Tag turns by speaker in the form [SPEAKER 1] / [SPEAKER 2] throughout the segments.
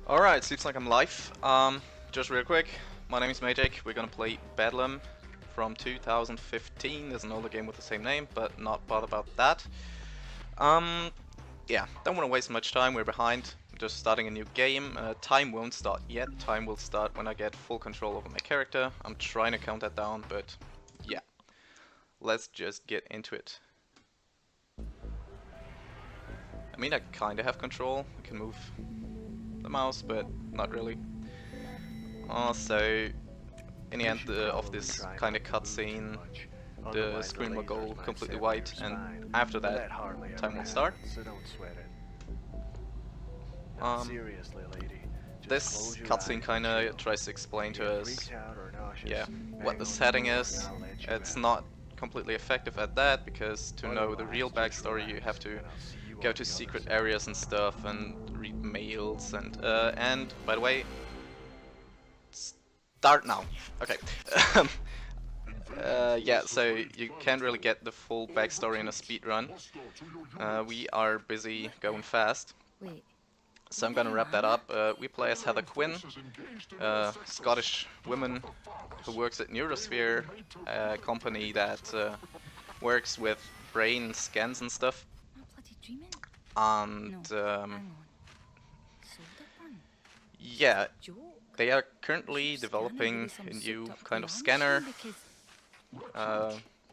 [SPEAKER 1] Alright, seems like I'm live. Just real quick, my name is Mageikk. We're gonna play Bedlam from 2015. There's another game with the same name, but not bothered about that. Um, yeah, don't want to waste much time. We're behind. Just starting a new game. Time won't start yet. Time will start when I get full control over my character. I'm trying to count that down, but yeah. Let's just get into it. I mean, I kinda have control. I can move the mouse, but not really. So, in the end of this kind of cutscene, the screen will go completely white, and after that, time will start. This cutscene kind of tries to explain to us, yeah, what the setting is. It's not completely effective at that, because to know the real backstory, you have to go to secret areas and stuff, and read mails, and by the way, start now. Okay. Yeah, so you can't really get the full backstory in a speed run. We are busy going fast. So I'm gonna wrap that up. We play as Heather Quinn, a Scottish woman who works at Neurosphere, a company that works with brain scans and stuff. And yeah, they are currently developing a new kind of scanner.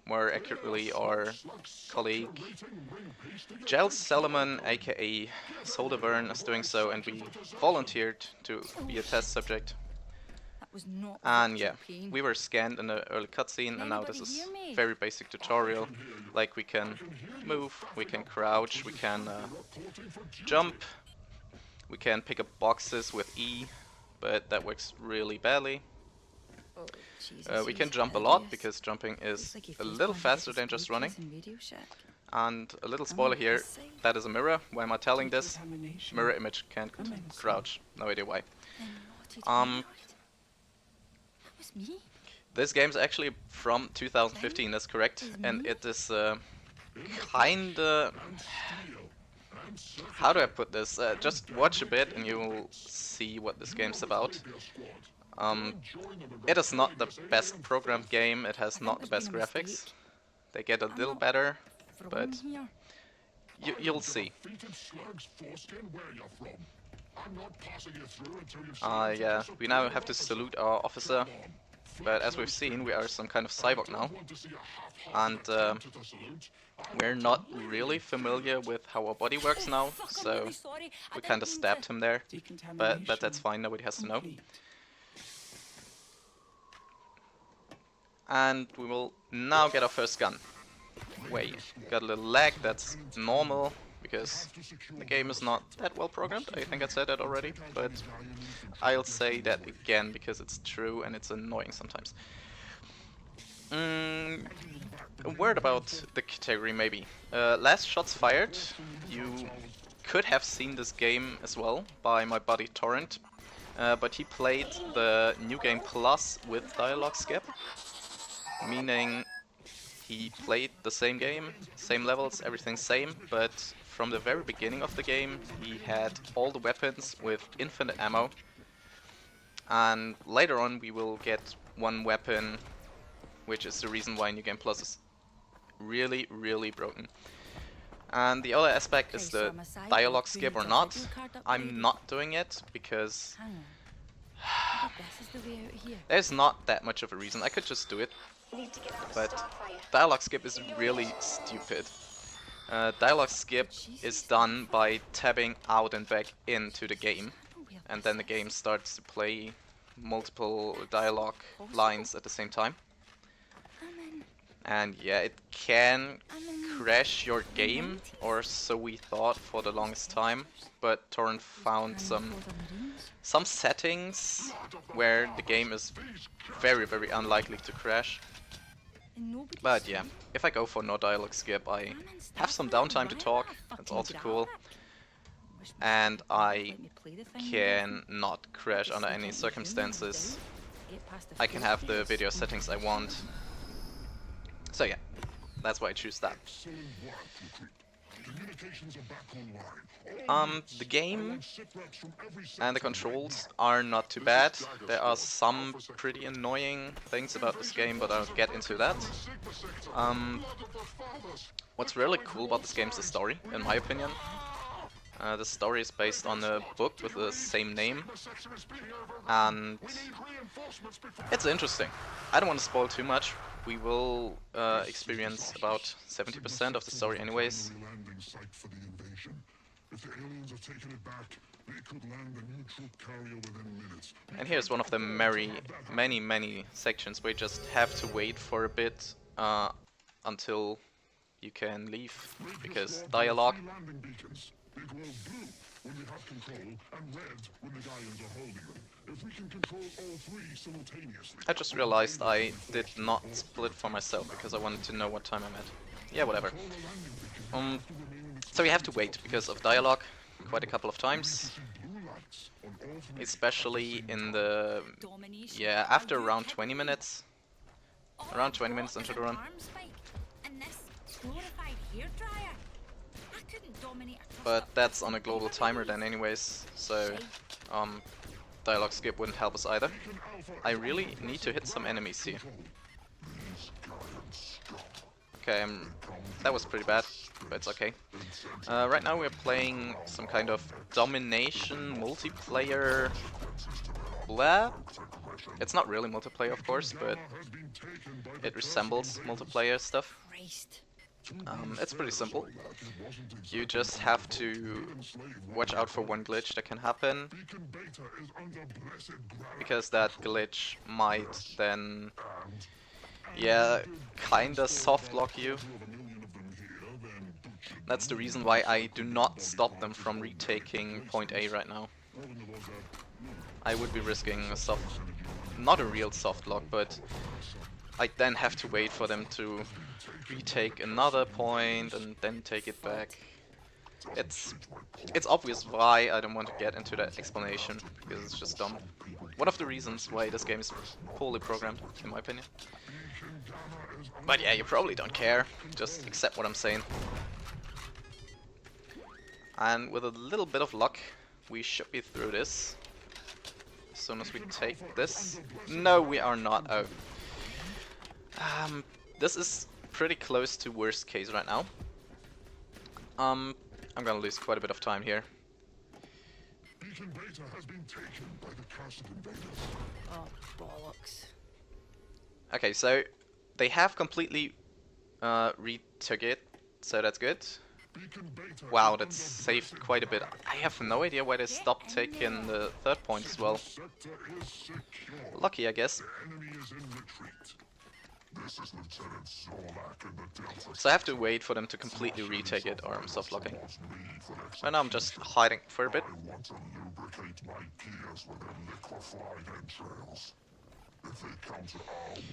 [SPEAKER 1] More accurately, our colleague Giles Salomon, aka Soderburn, is doing so, and we volunteered to be a test subject. And yeah, we were scanned in the early cutscene, and now this is very basic tutorial. Like, we can move, we can crouch, we can jump, we can pick up boxes with E, but that works really badly. We can jump a lot, because jumping is a little faster than just running. And a little spoiler here, that is a mirror. Why am I telling this? Mirror image can't crouch. No idea why. This game is actually from 2015, that's correct. And it is kinda... How do I put this? Just watch a bit and you'll see what this game's about. It is not the best programmed game, it has not the best graphics. They get a little better, but you'll see. Yeah, we now have to salute our officer, but as we've seen, we are some kind of cyborg now. And we're not really familiar with how our body works now, so we kind of stabbed him there, but that's fine, nobody has to know. And we will now get our first gun. Wait, got a little lag, that's normal, because the game is not that well programmed. I think I said that already, but I'll say that again because it's true and it's annoying sometimes. A word about the category maybe. Last shots fired. You could have seen this game as well by my buddy Torrent, but he played the New Game Plus with dialogue skip. Meaning he played the same game, same levels, everything same, but from the very beginning of the game he had all the weapons with infinite ammo, and later on we will get one weapon, which is the reason why New Game Plus is really, really broken. And the other aspect is the dialogue skip or not. I'm not doing it because there's not that much of a reason. I could just do it. But dialogue skip is really stupid. Dialogue skip is done by tabbing out and back into the game, and then the game starts to play multiple dialogue lines at the same time. And yeah, it can crash your game, or so we thought for the longest time, but Torrent found some settings where the game is very, very unlikely to crash. But yeah, if I go for no dialogue skip, I have some downtime to talk, that's also cool. And I can not crash under any circumstances. I can have the video settings I want. So yeah, that's why I choose that. The game and the controls are not too bad. There are some pretty annoying things about this game, but I'll get into that. What's really cool about this game is the story, in my opinion. The story is based on a book with the same name, and it's interesting. I don't want to spoil too much. We will experience about 70% of the story anyways. And here's one of the many sections where you just have to wait for a bit until you can leave, because dialogue. I just realized I did not split for myself because I wanted to know what time I'm at. Yeah, whatever. So you have to wait because of dialogue quite a couple of times. Especially in the... yeah, after around 20 minutes. Around 20 minutes into the run. But that's on a global timer then anyways, so dialogue skip wouldn't help us either. I really need to hit some enemies here. Okay, that was pretty bad, but it's okay. Right now we're playing some kind of domination multiplayer blah. It's not really multiplayer of course, but it resembles multiplayer stuff. It's pretty simple. You just have to watch out for one glitch that can happen, because that glitch might then, yeah, kinda soft lock you. That's the reason why I do not stop them from retaking point A right now. I would be risking a soft, not a real soft lock, but I'd then have to wait for them to retake another point and then take it back. It's obvious why I don't want to get into that explanation, because it's just dumb. One of the reasons why this game is poorly programmed, in my opinion. But yeah, you probably don't care, just accept what I'm saying. And with a little bit of luck, we should be through this. As soon as we take this. No, we are not. Oh. This is pretty close to worst case right now. I'm gonna lose quite a bit of time here.
[SPEAKER 2] Oh, bollocks.
[SPEAKER 1] Okay, so they have completely retook it, so that's good. Wow, that's saved quite a bit. I have no idea why they stopped taking the third point as well. Lucky, I guess. So I have to wait for them to completely retake it, or I'm soft locking. Right now I'm just hiding for a bit.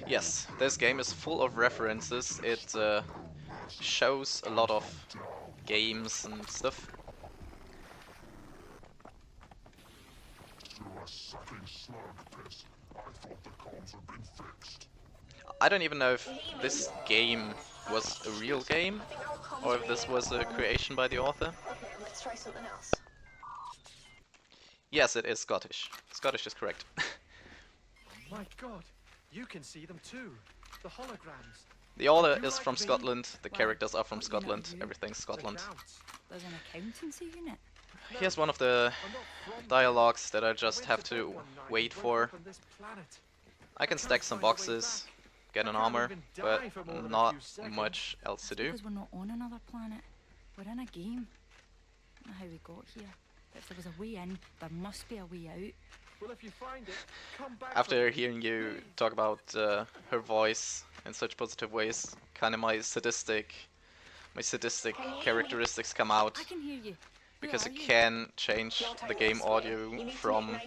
[SPEAKER 1] Yes, this game is full of references. It shows a lot of games and stuff. I don't even know if this game was a real game, or if this was a creation by the author.
[SPEAKER 3] Let's try something else.
[SPEAKER 1] Yes, it is Scottish. Scottish is correct.
[SPEAKER 4] My God, you can see them too. The holograms.
[SPEAKER 1] The author is from Scotland, the characters are from Scotland, everything's Scotland.
[SPEAKER 2] There's an accountancy unit.
[SPEAKER 1] Here's one of the dialogues that I just have to wait for. I can stack some boxes, get an armor, but not much else to do.
[SPEAKER 2] Because we're not on another planet. We're in a game. I don't know how we got here. But if there was a way in, there must be a way out.
[SPEAKER 4] Well, if you find it, come back.
[SPEAKER 1] After hearing you talk about her voice in such positive ways, kind of my sadistic characteristics come out.
[SPEAKER 2] I can hear you.
[SPEAKER 1] Because it can change the game audio from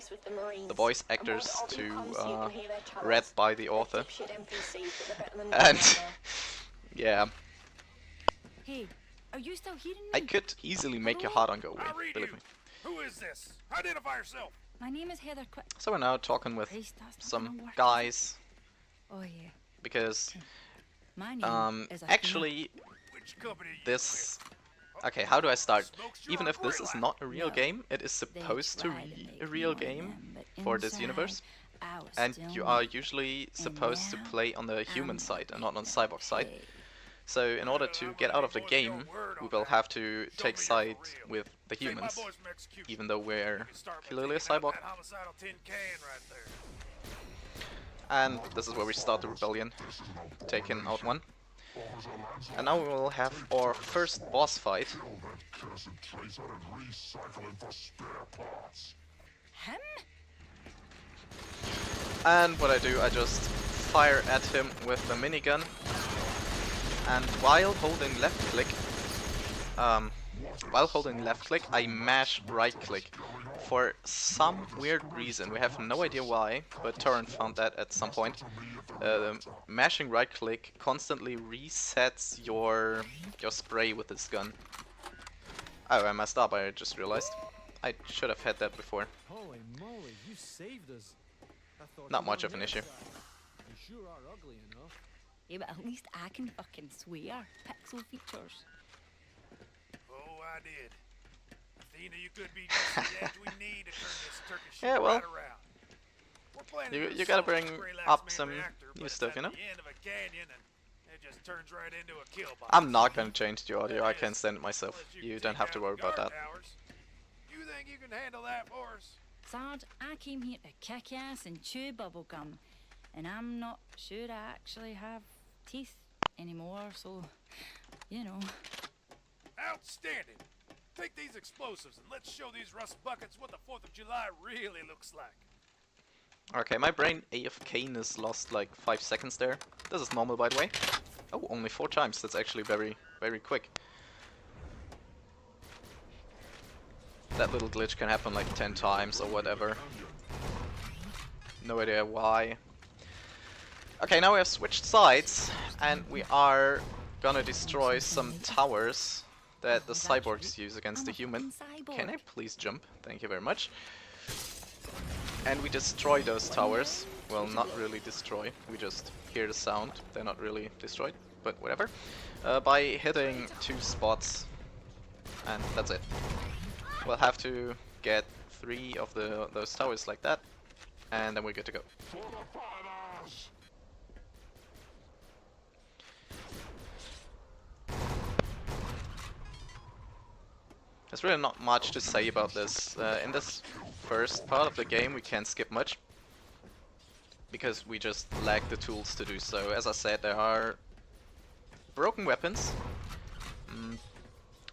[SPEAKER 1] the voice actors to read by the author. And yeah,
[SPEAKER 2] Hey, are you still hearing me?
[SPEAKER 1] I could easily make your heart on go away, believe me.
[SPEAKER 5] Who is this? Identify yourself.
[SPEAKER 2] My name is Heather Quick.
[SPEAKER 1] So we're now talking with
[SPEAKER 2] Christ, that's not
[SPEAKER 1] some
[SPEAKER 2] gonna work.
[SPEAKER 1] guys,
[SPEAKER 2] Oh yeah.
[SPEAKER 1] because
[SPEAKER 2] My name is
[SPEAKER 1] actually
[SPEAKER 5] Which company?
[SPEAKER 1] this Okay, how do I start?
[SPEAKER 5] Smokes you
[SPEAKER 1] Even
[SPEAKER 5] a
[SPEAKER 1] if this
[SPEAKER 5] grill
[SPEAKER 1] is
[SPEAKER 5] out.
[SPEAKER 1] not a real
[SPEAKER 2] No.
[SPEAKER 1] game, it is
[SPEAKER 2] They
[SPEAKER 1] supposed to
[SPEAKER 2] tried to
[SPEAKER 1] be
[SPEAKER 2] make
[SPEAKER 1] a
[SPEAKER 2] me
[SPEAKER 1] real
[SPEAKER 2] one of
[SPEAKER 1] game
[SPEAKER 2] them, but
[SPEAKER 1] for this
[SPEAKER 2] inside,
[SPEAKER 1] universe.
[SPEAKER 2] I was
[SPEAKER 1] And
[SPEAKER 2] still
[SPEAKER 1] you are
[SPEAKER 2] me.
[SPEAKER 1] usually
[SPEAKER 2] And
[SPEAKER 1] supposed to
[SPEAKER 2] now,
[SPEAKER 1] play on the human
[SPEAKER 2] I'm
[SPEAKER 1] side and not on the
[SPEAKER 2] Mageikk.
[SPEAKER 1] cyborg side.
[SPEAKER 2] Hey.
[SPEAKER 1] So in order to
[SPEAKER 5] I'm
[SPEAKER 1] get
[SPEAKER 5] gonna
[SPEAKER 1] out
[SPEAKER 5] need
[SPEAKER 1] of the
[SPEAKER 5] more than your
[SPEAKER 1] game,
[SPEAKER 5] word
[SPEAKER 1] we
[SPEAKER 5] on
[SPEAKER 1] will
[SPEAKER 5] that.
[SPEAKER 1] have to
[SPEAKER 5] Show
[SPEAKER 1] take
[SPEAKER 5] me you're for
[SPEAKER 1] side
[SPEAKER 5] real.
[SPEAKER 1] with the
[SPEAKER 5] Take my
[SPEAKER 1] humans,
[SPEAKER 5] boys from execution.
[SPEAKER 1] even though
[SPEAKER 5] You
[SPEAKER 1] we're
[SPEAKER 5] can start by
[SPEAKER 1] clearly a
[SPEAKER 5] taking out
[SPEAKER 1] cyborg.
[SPEAKER 5] that homicidal tin can right there.
[SPEAKER 1] And this is where we start the rebellion, taking out one. And now we will have our first boss fight.
[SPEAKER 2] Him?
[SPEAKER 1] And what I do, I just fire at him with the minigun. And while holding left click, I mash right click. For some weird reason, we have no idea why, but Torrent found that at some point. Mashing right click constantly resets your spray with this gun. Oh, I messed up, I just realized. I should have had that before.
[SPEAKER 4] Holy moly, you saved us. I thought
[SPEAKER 1] Not
[SPEAKER 4] you
[SPEAKER 1] much
[SPEAKER 4] were
[SPEAKER 1] of an
[SPEAKER 4] on
[SPEAKER 1] issue.
[SPEAKER 4] their side. You sure are ugly enough.
[SPEAKER 2] Yeah, but at least I can fucking swear. Pixel features.
[SPEAKER 5] Oh, I did. Athena, you could be just the edge we need to turn this Turkish shit
[SPEAKER 1] Yeah, well,
[SPEAKER 5] right around. We're planning
[SPEAKER 1] you
[SPEAKER 5] to
[SPEAKER 1] gotta
[SPEAKER 5] assault
[SPEAKER 1] bring
[SPEAKER 5] the Grey Lax
[SPEAKER 1] up
[SPEAKER 5] main
[SPEAKER 1] some
[SPEAKER 5] reactor,
[SPEAKER 1] new
[SPEAKER 5] but it's
[SPEAKER 1] stuff,
[SPEAKER 5] at
[SPEAKER 1] you know?
[SPEAKER 5] the end of a canyon and it just turns right into a kill box.
[SPEAKER 1] I'm not gonna change the audio, I can stand it myself.
[SPEAKER 5] Unless
[SPEAKER 1] You
[SPEAKER 5] can
[SPEAKER 1] don't
[SPEAKER 5] take
[SPEAKER 1] have to
[SPEAKER 5] down
[SPEAKER 1] worry
[SPEAKER 5] the
[SPEAKER 1] about
[SPEAKER 5] guard
[SPEAKER 1] that.
[SPEAKER 5] towers. You think you can handle that for us?
[SPEAKER 2] Sarge, I came here to kick ass and chew bubblegum. And I'm not sure I actually have teeth anymore, so, you know.
[SPEAKER 5] Outstanding. Take these explosives and let's show these rust buckets what the 4th of July really looks like.
[SPEAKER 1] Okay, my brain AFK-ness lost like 5 seconds there. This is normal, by the way. Oh, only 4 times. That's actually very, very quick. That little glitch can happen like 10 times or whatever. No idea why. Okay, now we have switched sides, and we are gonna destroy some towers that the cyborgs use against the human. Can I please jump? Thank you very much. And we destroy those towers. Well, not really destroy. We just hear the sound. They're not really destroyed, but whatever. By hitting 2 spots. And that's it. We'll have to get 3 of those towers like that. And then we're good to go. There's really not much to say about this. In this first part of the game we can't skip much, because we just lack the tools to do so. As I said, there are broken weapons.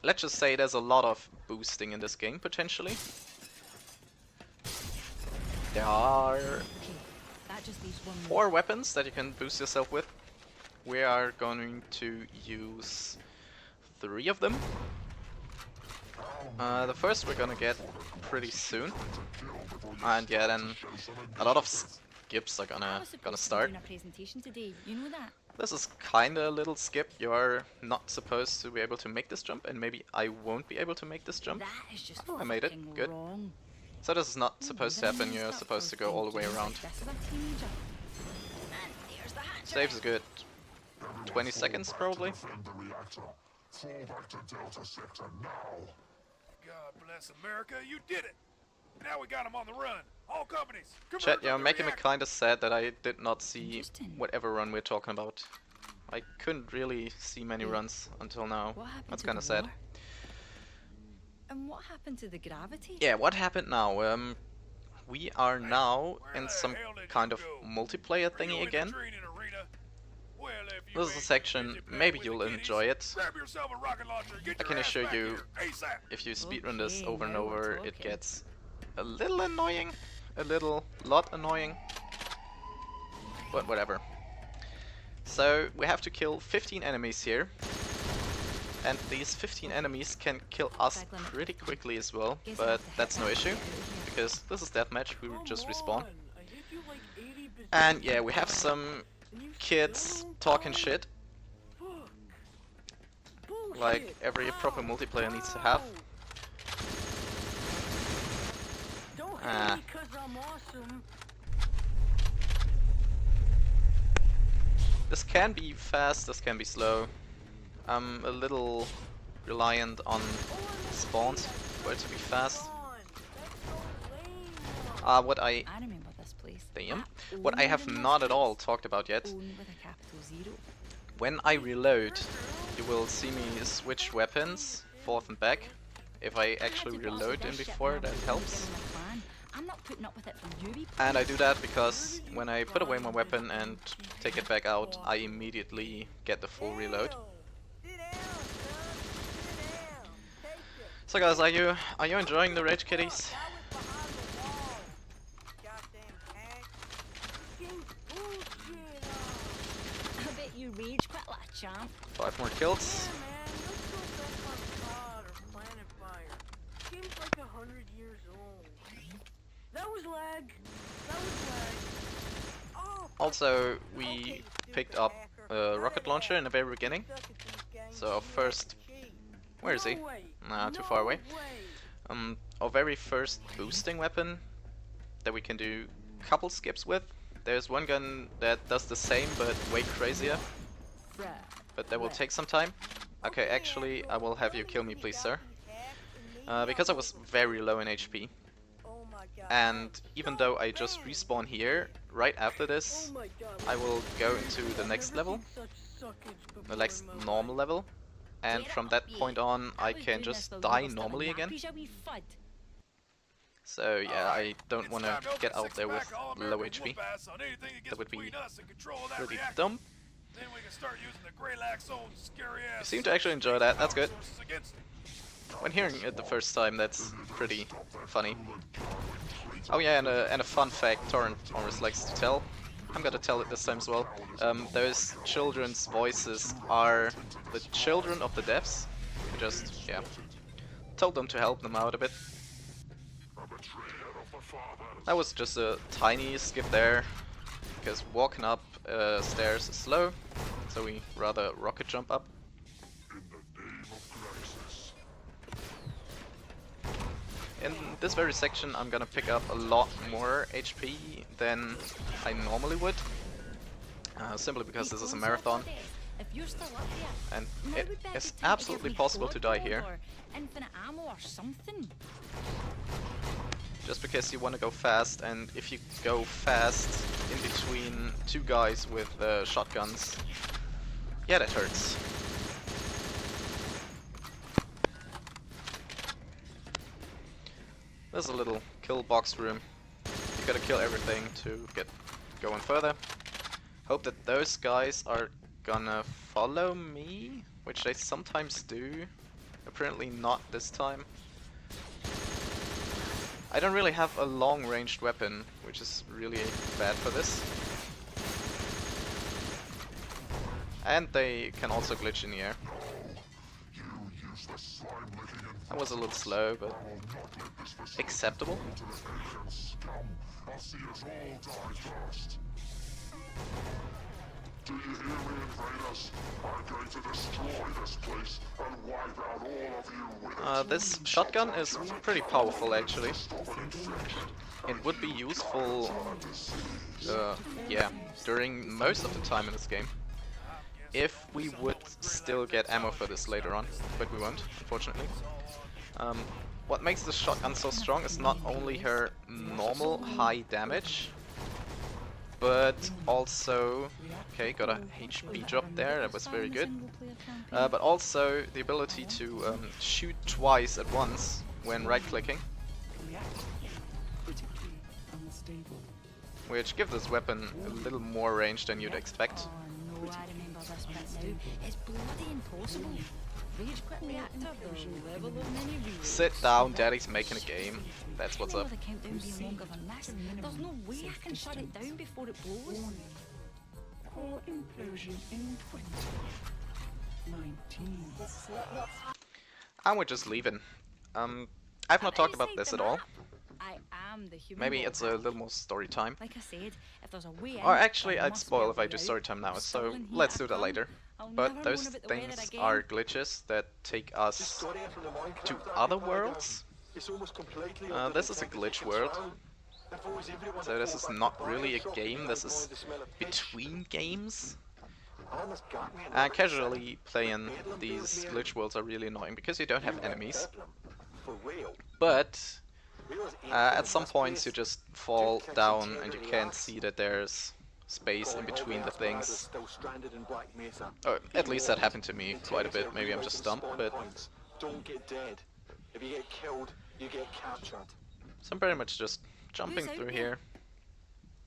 [SPEAKER 1] Let's just say there's a lot of boosting in this game, potentially. There are
[SPEAKER 2] Okay, that just leaves one
[SPEAKER 1] 4 weapons that you can boost yourself with. We are going to use 3 of them. The first we're gonna get pretty soon, and yeah, then a lot of skips are gonna start.
[SPEAKER 2] A presentation today. You know that?
[SPEAKER 1] This is kinda a little skip. You're not supposed to be able to make this jump, and maybe I won't be able to make this jump.
[SPEAKER 2] That is just
[SPEAKER 1] Oh, I made it.
[SPEAKER 2] fucking
[SPEAKER 1] Good.
[SPEAKER 2] wrong.
[SPEAKER 1] So this is not supposed to happen. You're supposed to go all the way around.
[SPEAKER 2] This is a teenager. And there's the hatchery.
[SPEAKER 1] Saves a good 20 seconds probably.
[SPEAKER 5] God bless America, you did it! Now we got them on the run. All companies,
[SPEAKER 1] Chat,
[SPEAKER 5] converge
[SPEAKER 1] you're
[SPEAKER 5] on the
[SPEAKER 1] making me
[SPEAKER 5] reactor.
[SPEAKER 1] kinda sad that I did not see
[SPEAKER 2] Interesting.
[SPEAKER 1] whatever run we're talking about. I couldn't really see many runs until now.
[SPEAKER 2] What happened
[SPEAKER 1] That's
[SPEAKER 2] to
[SPEAKER 1] kinda
[SPEAKER 2] the
[SPEAKER 1] sad.
[SPEAKER 2] war? And what happened to the gravity?
[SPEAKER 1] Yeah, what happened now? We are now
[SPEAKER 5] Where
[SPEAKER 1] in
[SPEAKER 5] the
[SPEAKER 1] some
[SPEAKER 5] hell did
[SPEAKER 1] kind
[SPEAKER 5] you
[SPEAKER 1] of
[SPEAKER 5] go?
[SPEAKER 1] multiplayer
[SPEAKER 5] Are you
[SPEAKER 1] thingy
[SPEAKER 5] in the
[SPEAKER 1] again.
[SPEAKER 5] training arena? Well, if you
[SPEAKER 1] This is a
[SPEAKER 5] ain't
[SPEAKER 1] section,
[SPEAKER 5] busy playing
[SPEAKER 1] maybe
[SPEAKER 5] with
[SPEAKER 1] you'll
[SPEAKER 5] the kiddies,
[SPEAKER 1] enjoy it.
[SPEAKER 5] Grab yourself a rocket launcher, get
[SPEAKER 1] I
[SPEAKER 5] your
[SPEAKER 1] can
[SPEAKER 5] ass
[SPEAKER 1] assure
[SPEAKER 5] back
[SPEAKER 1] you,
[SPEAKER 5] here, ASAP.
[SPEAKER 1] if you speedrun this
[SPEAKER 2] Okay,
[SPEAKER 1] over and
[SPEAKER 2] now we're
[SPEAKER 1] over, it
[SPEAKER 2] talking.
[SPEAKER 1] gets a little annoying. A lot annoying. But whatever. So, we have to kill 15 enemies here. And these 15 enemies can kill us pretty quickly as well,
[SPEAKER 2] Guess
[SPEAKER 1] but
[SPEAKER 2] I have to head
[SPEAKER 1] that's no
[SPEAKER 2] back
[SPEAKER 1] issue,
[SPEAKER 2] out of here.
[SPEAKER 1] because this is deathmatch, we will just respawn.
[SPEAKER 4] I hit you like 80 bit-
[SPEAKER 1] And yeah, we have some
[SPEAKER 4] And you
[SPEAKER 1] kids
[SPEAKER 4] still
[SPEAKER 1] talking
[SPEAKER 4] don't
[SPEAKER 1] shit,
[SPEAKER 4] fuck. Bullshit.
[SPEAKER 1] like every proper multiplayer needs to have.
[SPEAKER 4] Don't
[SPEAKER 1] Ah.
[SPEAKER 4] hate me 'cause I'm awesome.
[SPEAKER 1] This can be fast, this can be slow. I'm a little reliant on spawns for it to be fast. What I
[SPEAKER 2] I remember this place.
[SPEAKER 1] damn,
[SPEAKER 2] That
[SPEAKER 1] what I have
[SPEAKER 2] owned in
[SPEAKER 1] not
[SPEAKER 2] this
[SPEAKER 1] at all
[SPEAKER 2] place.
[SPEAKER 1] talked about yet.
[SPEAKER 2] Owned with a capital zero.
[SPEAKER 1] When I reload, you will see me switch weapons forth and back. If I actually reload in before, that helps.
[SPEAKER 2] I'm not putting up with it from you, wee
[SPEAKER 1] And I do that because when I put away my weapon and take it back out, I immediately get the full reload. So guys, are you enjoying the Rage Kitties?
[SPEAKER 2] I bet you rage quit like a champ.
[SPEAKER 1] 5 more kills.
[SPEAKER 3] Like 100 years old. That was lag. Oh,
[SPEAKER 1] Also, we picked up a rocket launcher in the very beginning. So our first, where is he? Nah, too far away. Our very first boosting weapon that we can do couple skips with. There's one gun that does the same but way crazier, but that will take some time. Okay, actually, I will have you kill me, please, sir. Because I was very low in HP, and even though I just respawn here, right after this, I will go into the next level, the next normal level, and from that point on, I can just die normally again. So yeah, I don't want to get out there with low HP. That would be really dumb. You seem to actually enjoy that, that's good. When hearing it the first time, that's pretty funny. Oh yeah, and a fun fact Torrent always likes to tell. I'm gonna tell it this time as well. Those children's voices are the children of the devs. We just, yeah, told them to help them out a bit. That was just a tiny skip there, because walking up stairs is slow, so we rather rocket jump up. In this very section I'm gonna pick up a lot more HP than I normally would, simply because this is a marathon, and it is absolutely possible to die here. Just because you want to go fast, and if you go fast in between two guys with shotguns, yeah, that hurts. There's a little kill box room. You gotta kill everything to get going further. Hope that those guys are gonna follow me, which they sometimes do. Apparently not this time. I don't really have a long-ranged weapon, which is really bad for this. And they can also glitch in the air. That was a little slow, but acceptable.
[SPEAKER 6] Do you hear me, invaders? I'm going to destroy this place and wipe out all of you with it.
[SPEAKER 1] This shotgun is pretty powerful, actually. It would be useful, yeah, during most of the time in this game. If we would still get ammo for this later on, but we won't, unfortunately. What makes this shotgun so strong is not only her normal high damage, but also, okay, got a HP drop there, that was very good. But also the ability to shoot twice at once when right-clicking, which gives this weapon a little more range than you'd expect.
[SPEAKER 2] Oh no, I remember this bit now. It's bloody impossible. Rage quit reactor, the level of many reasons.
[SPEAKER 1] Sit down, Daddy's making a game. That's what's up.
[SPEAKER 2] The countdown being longer than this. There's no way I can shut it down before it blows.
[SPEAKER 3] core implosion in 20. 19.
[SPEAKER 1] And we're just leaving. I've not talked about this at all.
[SPEAKER 2] I am the human.
[SPEAKER 1] Maybe it's a little more story time.
[SPEAKER 2] Like I said, if there's a way
[SPEAKER 1] Or
[SPEAKER 2] in,
[SPEAKER 1] actually,
[SPEAKER 2] there
[SPEAKER 1] I'd
[SPEAKER 2] must
[SPEAKER 1] spoil
[SPEAKER 2] be
[SPEAKER 1] if I
[SPEAKER 2] a
[SPEAKER 1] do
[SPEAKER 2] way
[SPEAKER 1] story
[SPEAKER 2] out.
[SPEAKER 1] time now,
[SPEAKER 2] We're
[SPEAKER 1] so
[SPEAKER 2] still in here,
[SPEAKER 1] let's do that
[SPEAKER 2] fun.
[SPEAKER 1] later.
[SPEAKER 2] I'll
[SPEAKER 1] But
[SPEAKER 2] never
[SPEAKER 1] those
[SPEAKER 2] moan about the weather
[SPEAKER 1] things
[SPEAKER 2] again.
[SPEAKER 1] are glitches that take us to other worlds. This is a glitch world. So this is not really a game, this is between games.
[SPEAKER 4] Almost got me in
[SPEAKER 1] And casually playing these glitch worlds are really annoying because you don't have enemies.
[SPEAKER 4] Bedlam. For real.
[SPEAKER 1] But
[SPEAKER 4] Real as
[SPEAKER 1] at some points you just fall down and you can't see that there's space in between the things.
[SPEAKER 4] Still stranded in Black Mesa.
[SPEAKER 1] Or at least that happened to me quite a bit. Maybe I'm just stumped, but
[SPEAKER 4] Don't get dead. If you get killed, you get captured.
[SPEAKER 1] so I'm pretty much just jumping
[SPEAKER 2] Who's out
[SPEAKER 1] through
[SPEAKER 2] there?
[SPEAKER 1] here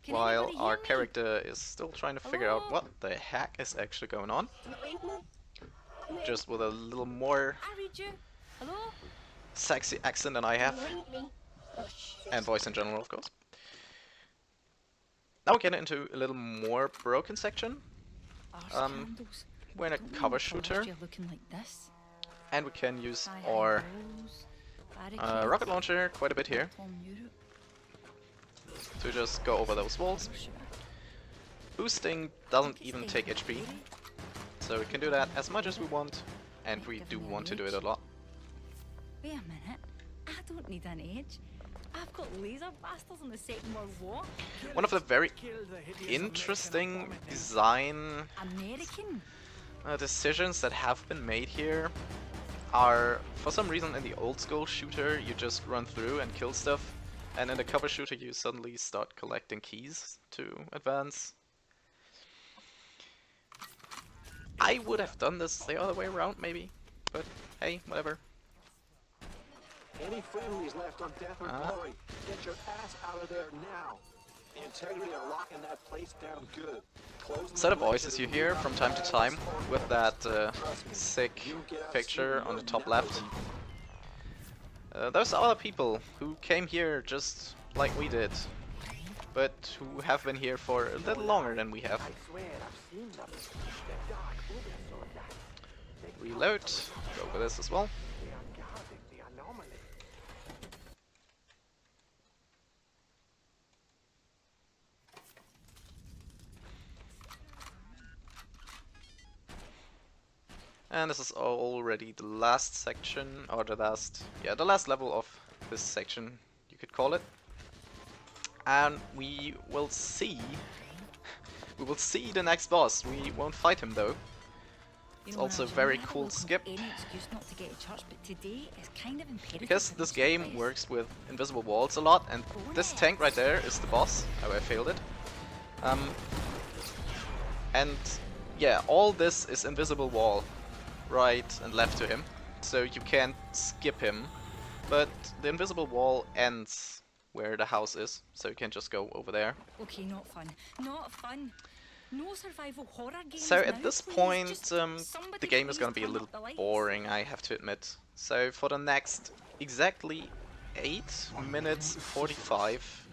[SPEAKER 2] Can
[SPEAKER 1] while
[SPEAKER 2] anybody
[SPEAKER 1] our
[SPEAKER 2] hear me?
[SPEAKER 1] character is still trying to figure out
[SPEAKER 2] Hello?
[SPEAKER 1] what the heck is actually going on. Just with a little more
[SPEAKER 2] I read you. Hello?
[SPEAKER 1] sexy accent than I have. And voice in general, of course. Now we get into a little more broken section.
[SPEAKER 2] Arse
[SPEAKER 1] Um,
[SPEAKER 2] candles.
[SPEAKER 1] We're in a
[SPEAKER 2] Don't
[SPEAKER 1] cover
[SPEAKER 2] mean to
[SPEAKER 1] shooter,
[SPEAKER 2] last year looking like this.
[SPEAKER 1] and we can use
[SPEAKER 2] High
[SPEAKER 1] our
[SPEAKER 2] walls, barricades,
[SPEAKER 1] rocket launcher quite a bit here
[SPEAKER 2] Tom Europe,
[SPEAKER 1] to just go over those walls.
[SPEAKER 2] sugar.
[SPEAKER 1] Boosting doesn't even take HP, so we can do that as much as we want, and we do want to do it a lot.
[SPEAKER 2] Wait a minute. I don't need an edge. I've got laser blasters on the Second World War.
[SPEAKER 1] One of the very interesting design
[SPEAKER 2] American.
[SPEAKER 1] decisions that have been made here are, for some reason in the old school shooter you just run through and kill stuff, and in the cover shooter you suddenly start collecting keys to advance. I would have done this the other way around maybe, but hey, whatever.
[SPEAKER 4] Any friendlies left on death or glory, get your ass out of there now. The integrity are locking that place down good.
[SPEAKER 1] Set of voices you hear from time to time with that sick picture on the top left. Those are other people who came here just like we did, but who have been here for a little longer than we have. Reload, go for this as well. And this is already the last section, or the last level of this section, you could call it. And we will see the next boss. We won't fight him though. It's also a very cool skip,
[SPEAKER 2] Any excuse not to get to church, but today is kind of imperative
[SPEAKER 1] because
[SPEAKER 2] for
[SPEAKER 1] this
[SPEAKER 2] these
[SPEAKER 1] game
[SPEAKER 2] guys.
[SPEAKER 1] works with invisible walls a lot, and this tank right there is the boss. Oh, I failed it. And yeah, all this is invisible wall, right and left to him, so you can't skip him. But the invisible wall ends where the house is, so you can just go over there.
[SPEAKER 2] Okay, not fun. Not fun. No survival horror games.
[SPEAKER 1] So
[SPEAKER 2] now,
[SPEAKER 1] at this
[SPEAKER 2] please.
[SPEAKER 1] point,
[SPEAKER 2] Just
[SPEAKER 1] the
[SPEAKER 2] somebody
[SPEAKER 1] game is
[SPEAKER 2] please
[SPEAKER 1] gonna be a
[SPEAKER 2] turn
[SPEAKER 1] little
[SPEAKER 2] up the lights.
[SPEAKER 1] boring, I have to admit. So for the next exactly 8 minutes 45,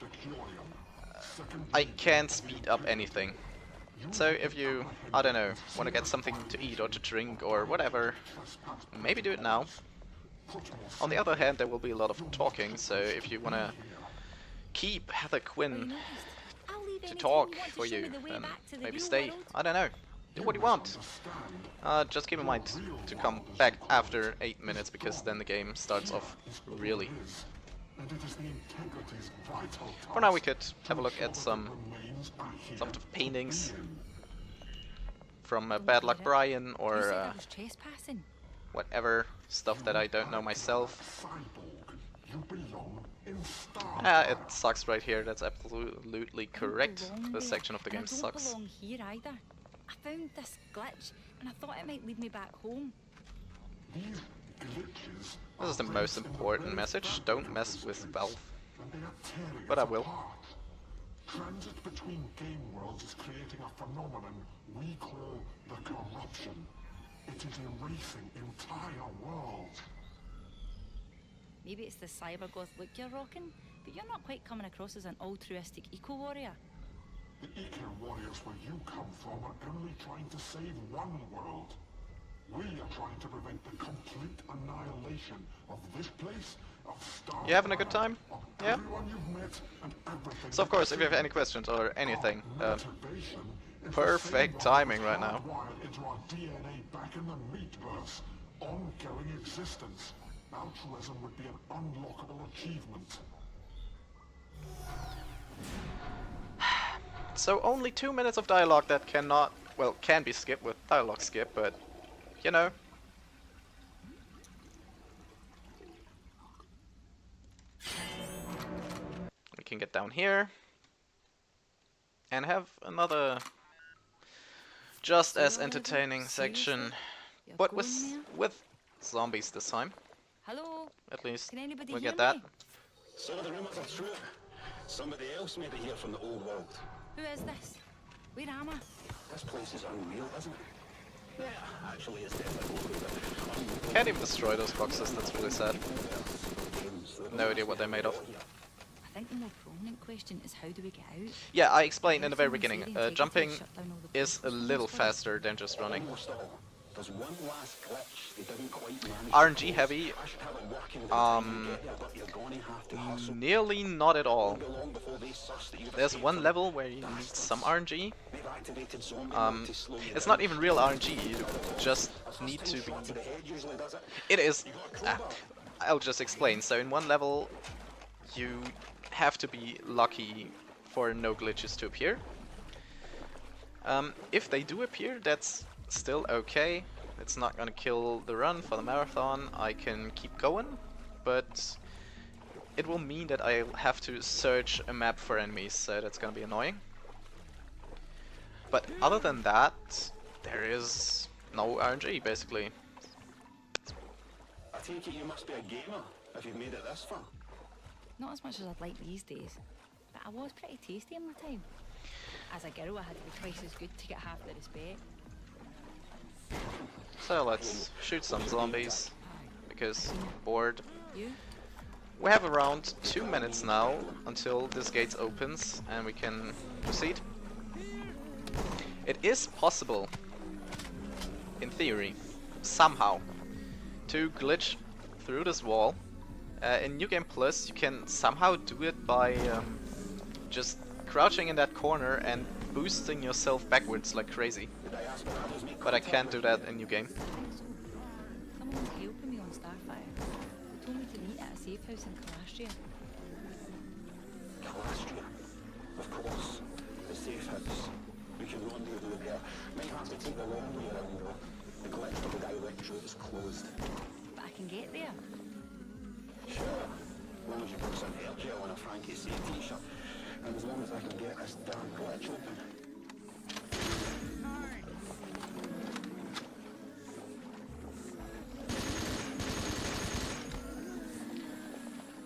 [SPEAKER 1] I can't speed up anything. So if you, I don't know, want to get something to eat or to drink or whatever, maybe do it now. On the other hand, there will be a lot of talking, so if you want to keep Heather Quinn
[SPEAKER 2] I'll leave
[SPEAKER 1] to
[SPEAKER 2] any
[SPEAKER 1] talk
[SPEAKER 2] time you want
[SPEAKER 1] for
[SPEAKER 2] show me
[SPEAKER 1] you,
[SPEAKER 2] the way
[SPEAKER 1] then
[SPEAKER 2] back to the
[SPEAKER 1] maybe
[SPEAKER 2] real
[SPEAKER 1] stay.
[SPEAKER 2] world.
[SPEAKER 1] I don't know. Do what you want. Just keep in mind to come back after 8 minutes, because then the game starts off really. For now we could have a look at some of the paintings from Bad Luck Brian,
[SPEAKER 2] You
[SPEAKER 1] or
[SPEAKER 2] said I was trespassing.
[SPEAKER 1] whatever stuff that I don't know myself. It sucks right here, that's absolutely correct.
[SPEAKER 2] Belong
[SPEAKER 1] This
[SPEAKER 2] there,
[SPEAKER 1] section of the
[SPEAKER 2] and
[SPEAKER 1] game
[SPEAKER 2] I don't
[SPEAKER 1] sucks.
[SPEAKER 2] belong here either. I found this glitch, and I thought it might lead me back home.
[SPEAKER 1] This is the most important message, don't mess with Valve. But I will.
[SPEAKER 6] Transit between game worlds is creating a phenomenon we call the corruption. It is erasing entire worlds.
[SPEAKER 2] Maybe it's the cyber goth look you're rocking, but you're not quite coming across as an altruistic eco-warrior.
[SPEAKER 6] The eco-warriors where you come from are only trying to save one world. We are trying to prevent the complete annihilation of this place, of Star.
[SPEAKER 1] You having a good time? Yeah?
[SPEAKER 6] Everyone you've met and everything.
[SPEAKER 1] So of course, if you have any questions or anything,
[SPEAKER 6] Motivation is
[SPEAKER 1] perfect
[SPEAKER 6] the same
[SPEAKER 1] timing right now.
[SPEAKER 6] hardwired into our DNA back in the meatverse. Ongoing existence. Altruism would be an unlockable achievement.
[SPEAKER 1] So only 2 minutes of dialogue that cannot well, can be skipped with dialogue skip, but you know. We can get down here and have another just as entertaining section,
[SPEAKER 2] You're
[SPEAKER 1] but
[SPEAKER 2] going there?
[SPEAKER 1] with zombies this time.
[SPEAKER 2] Hello?
[SPEAKER 1] At least
[SPEAKER 2] Can anybody
[SPEAKER 1] we'll
[SPEAKER 2] hear
[SPEAKER 1] get that.
[SPEAKER 2] me?
[SPEAKER 4] So the rumors are true. Somebody else made it here from the old world.
[SPEAKER 2] Who is this? Where am I?
[SPEAKER 4] This place is unreal, isn't it? Yeah, actually it's definitely
[SPEAKER 1] Can't even destroy those boxes, that's really sad. No idea what they're made of.
[SPEAKER 2] I think the more prominent question is how do we get out?
[SPEAKER 1] Yeah, I explained in the very
[SPEAKER 2] Everything
[SPEAKER 1] beginning,
[SPEAKER 2] was leading to
[SPEAKER 1] jumping
[SPEAKER 2] shut down all the
[SPEAKER 1] is a
[SPEAKER 2] places
[SPEAKER 1] little
[SPEAKER 2] as well.
[SPEAKER 1] faster than just running.
[SPEAKER 4] almost all. There's one last glitch they didn't quite manage.
[SPEAKER 1] RNG heavy,
[SPEAKER 4] I should have it working by the time you get there, but you're gonna have to hustle.
[SPEAKER 1] nearly not at all.
[SPEAKER 4] Long before they suss that you've
[SPEAKER 1] There's
[SPEAKER 4] escaped
[SPEAKER 1] one
[SPEAKER 4] them.
[SPEAKER 1] level where you need some RNG.
[SPEAKER 4] They've activated zombie to slow you
[SPEAKER 1] It's
[SPEAKER 4] down.
[SPEAKER 1] not even real RNG, you just need to be...
[SPEAKER 4] Shot to the head usually does it.
[SPEAKER 1] It is... I'll just explain. So in one level, you have to be lucky for no glitches to appear. If they do appear, that's still okay. It's not gonna kill the run for the marathon. I can keep going, but it will mean that I'll have to search a map for enemies, so that's gonna be annoying. But other than that, there is no RNG basically.
[SPEAKER 4] I take it you must be a gamer if you've made it this far.
[SPEAKER 2] Not as much as I'd like these days, but I was pretty tasty in my time. As a girl, I had to be twice as good to get half the respect.
[SPEAKER 1] So let's shoot some zombies, because bored.
[SPEAKER 2] You?
[SPEAKER 1] We have around 2 minutes now until this gate opens and we can proceed. It is possible, in theory, somehow, to glitch through this wall. In New Game Plus, you can somehow do it by just crouching in that corner and boosting yourself backwards like crazy. But I can't do that in New Game.
[SPEAKER 2] Someone was helping me on Starfire. They told me to meet at a safe house in Calastria.
[SPEAKER 4] Calastria. Of course. The safe house. We can rendezvous there. Might have to take the long way around though. The glitch for the direct route is closed.
[SPEAKER 2] But I can get there.
[SPEAKER 4] Sure. As long as you put some hair gel on a Frankie C t-shirt. And as long as I can get this darn glitch open.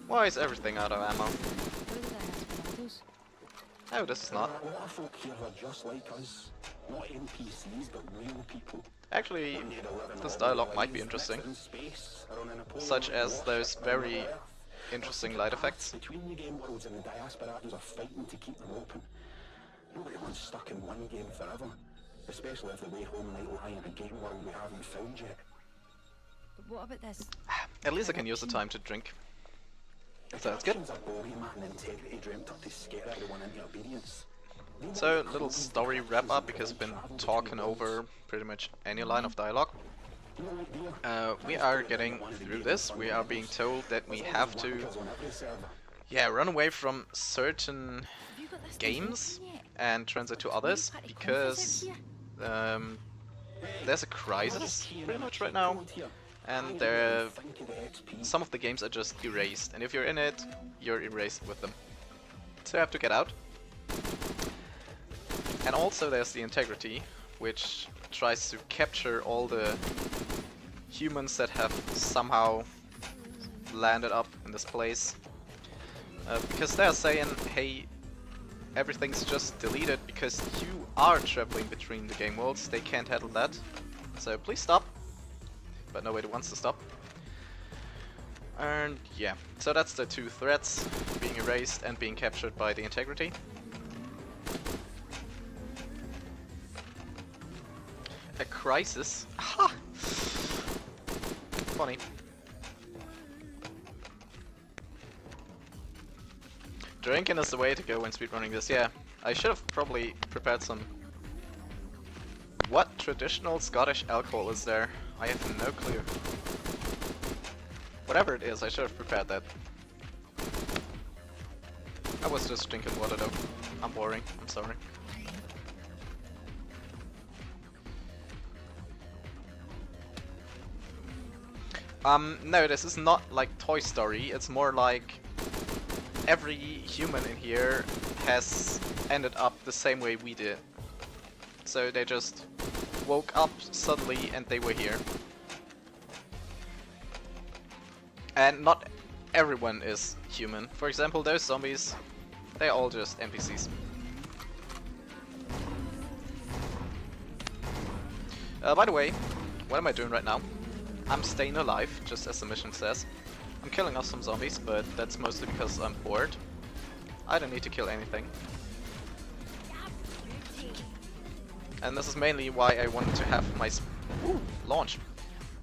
[SPEAKER 1] Why is everything out of ammo?
[SPEAKER 2] Where did I have tomatoes?
[SPEAKER 1] Oh, this is not.
[SPEAKER 4] A lot of folk here are just like us. Not NPCs, but real people.
[SPEAKER 1] Actually, this dialogue might be interesting. Such as those very interesting light effects.
[SPEAKER 4] Between the game worlds and the diasperados are fighting to keep them open. Nobody wants stuck in one game forever. Especially if the way home might lie in a game world we haven't found yet.
[SPEAKER 2] But what about this?
[SPEAKER 1] At least I can use the time to drink. So that's good.
[SPEAKER 4] Actions are boring, and integrity dreamt up to scare everyone into obedience.
[SPEAKER 1] So, little story wrap up, because I've been talking over pretty much any line of dialogue. We are getting through this. We are being told that we have to, run away from certain
[SPEAKER 2] Have you got this
[SPEAKER 1] games
[SPEAKER 2] yet?
[SPEAKER 1] and transit to others, because there's a crisis pretty much right now, and some of the games are just erased, and if you're in it, you're erased with them. So you have to get out. And also there's the integrity, which tries to capture all the humans that have somehow landed up in this place. Because they're saying, hey, everything's just deleted because you are traveling between the game worlds, they can't handle that. So please stop. But nobody wants to stop. And yeah, so that's the two threats, being erased and being captured by the integrity. A crisis? Ha! Funny. Drinking is the way to go when speedrunning this, yeah. I should have probably prepared some... What traditional Scottish alcohol is there? I have no clue. Whatever it is, I should have prepared that. I was just drinking water though. I'm boring, I'm sorry. No, this is not like Toy Story. It's more like every human in here has ended up the same way we did. So they just woke up suddenly and they were here. And not everyone is human. For example, those zombies, they're all just NPCs. By the way, what am I doing right now? I'm staying alive, just as the mission says. I'm killing off some zombies, but that's mostly because I'm bored. I don't need to kill anything. And this is mainly why I wanted to have my launch.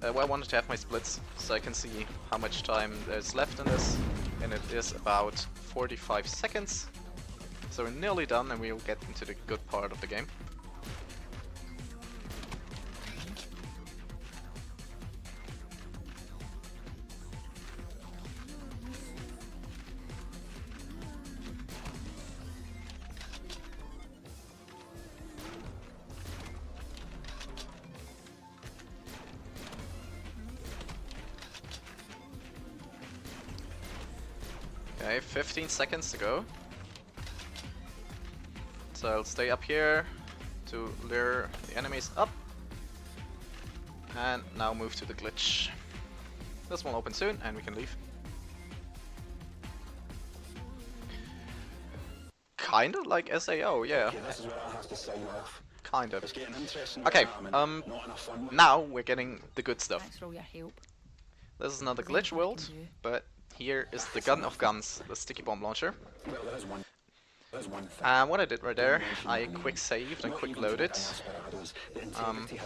[SPEAKER 1] Why I wanted to have my splits, so I can see how much time there's left in this. And it is about 45 seconds. So we're nearly done and we'll get into the good part of the game. Okay, 15 seconds to go. So I'll stay up here to lure the enemies up. And now move to the glitch. This will open soon and we can leave. Kinda like SAO, yeah.
[SPEAKER 4] Okay, this is where I have to sign off.
[SPEAKER 1] Kind of.
[SPEAKER 4] It's getting interesting.
[SPEAKER 1] Okay,
[SPEAKER 4] not enough fun.
[SPEAKER 1] now we're getting the good stuff.
[SPEAKER 2] Thanks for all your help.
[SPEAKER 1] This is another
[SPEAKER 2] Is there
[SPEAKER 1] glitch
[SPEAKER 2] anything I
[SPEAKER 1] world,
[SPEAKER 2] can do?
[SPEAKER 1] but here is the gun of guns, the sticky bomb launcher.
[SPEAKER 4] Well, there's one thing.
[SPEAKER 1] What I did right there, I quick saved and quick loaded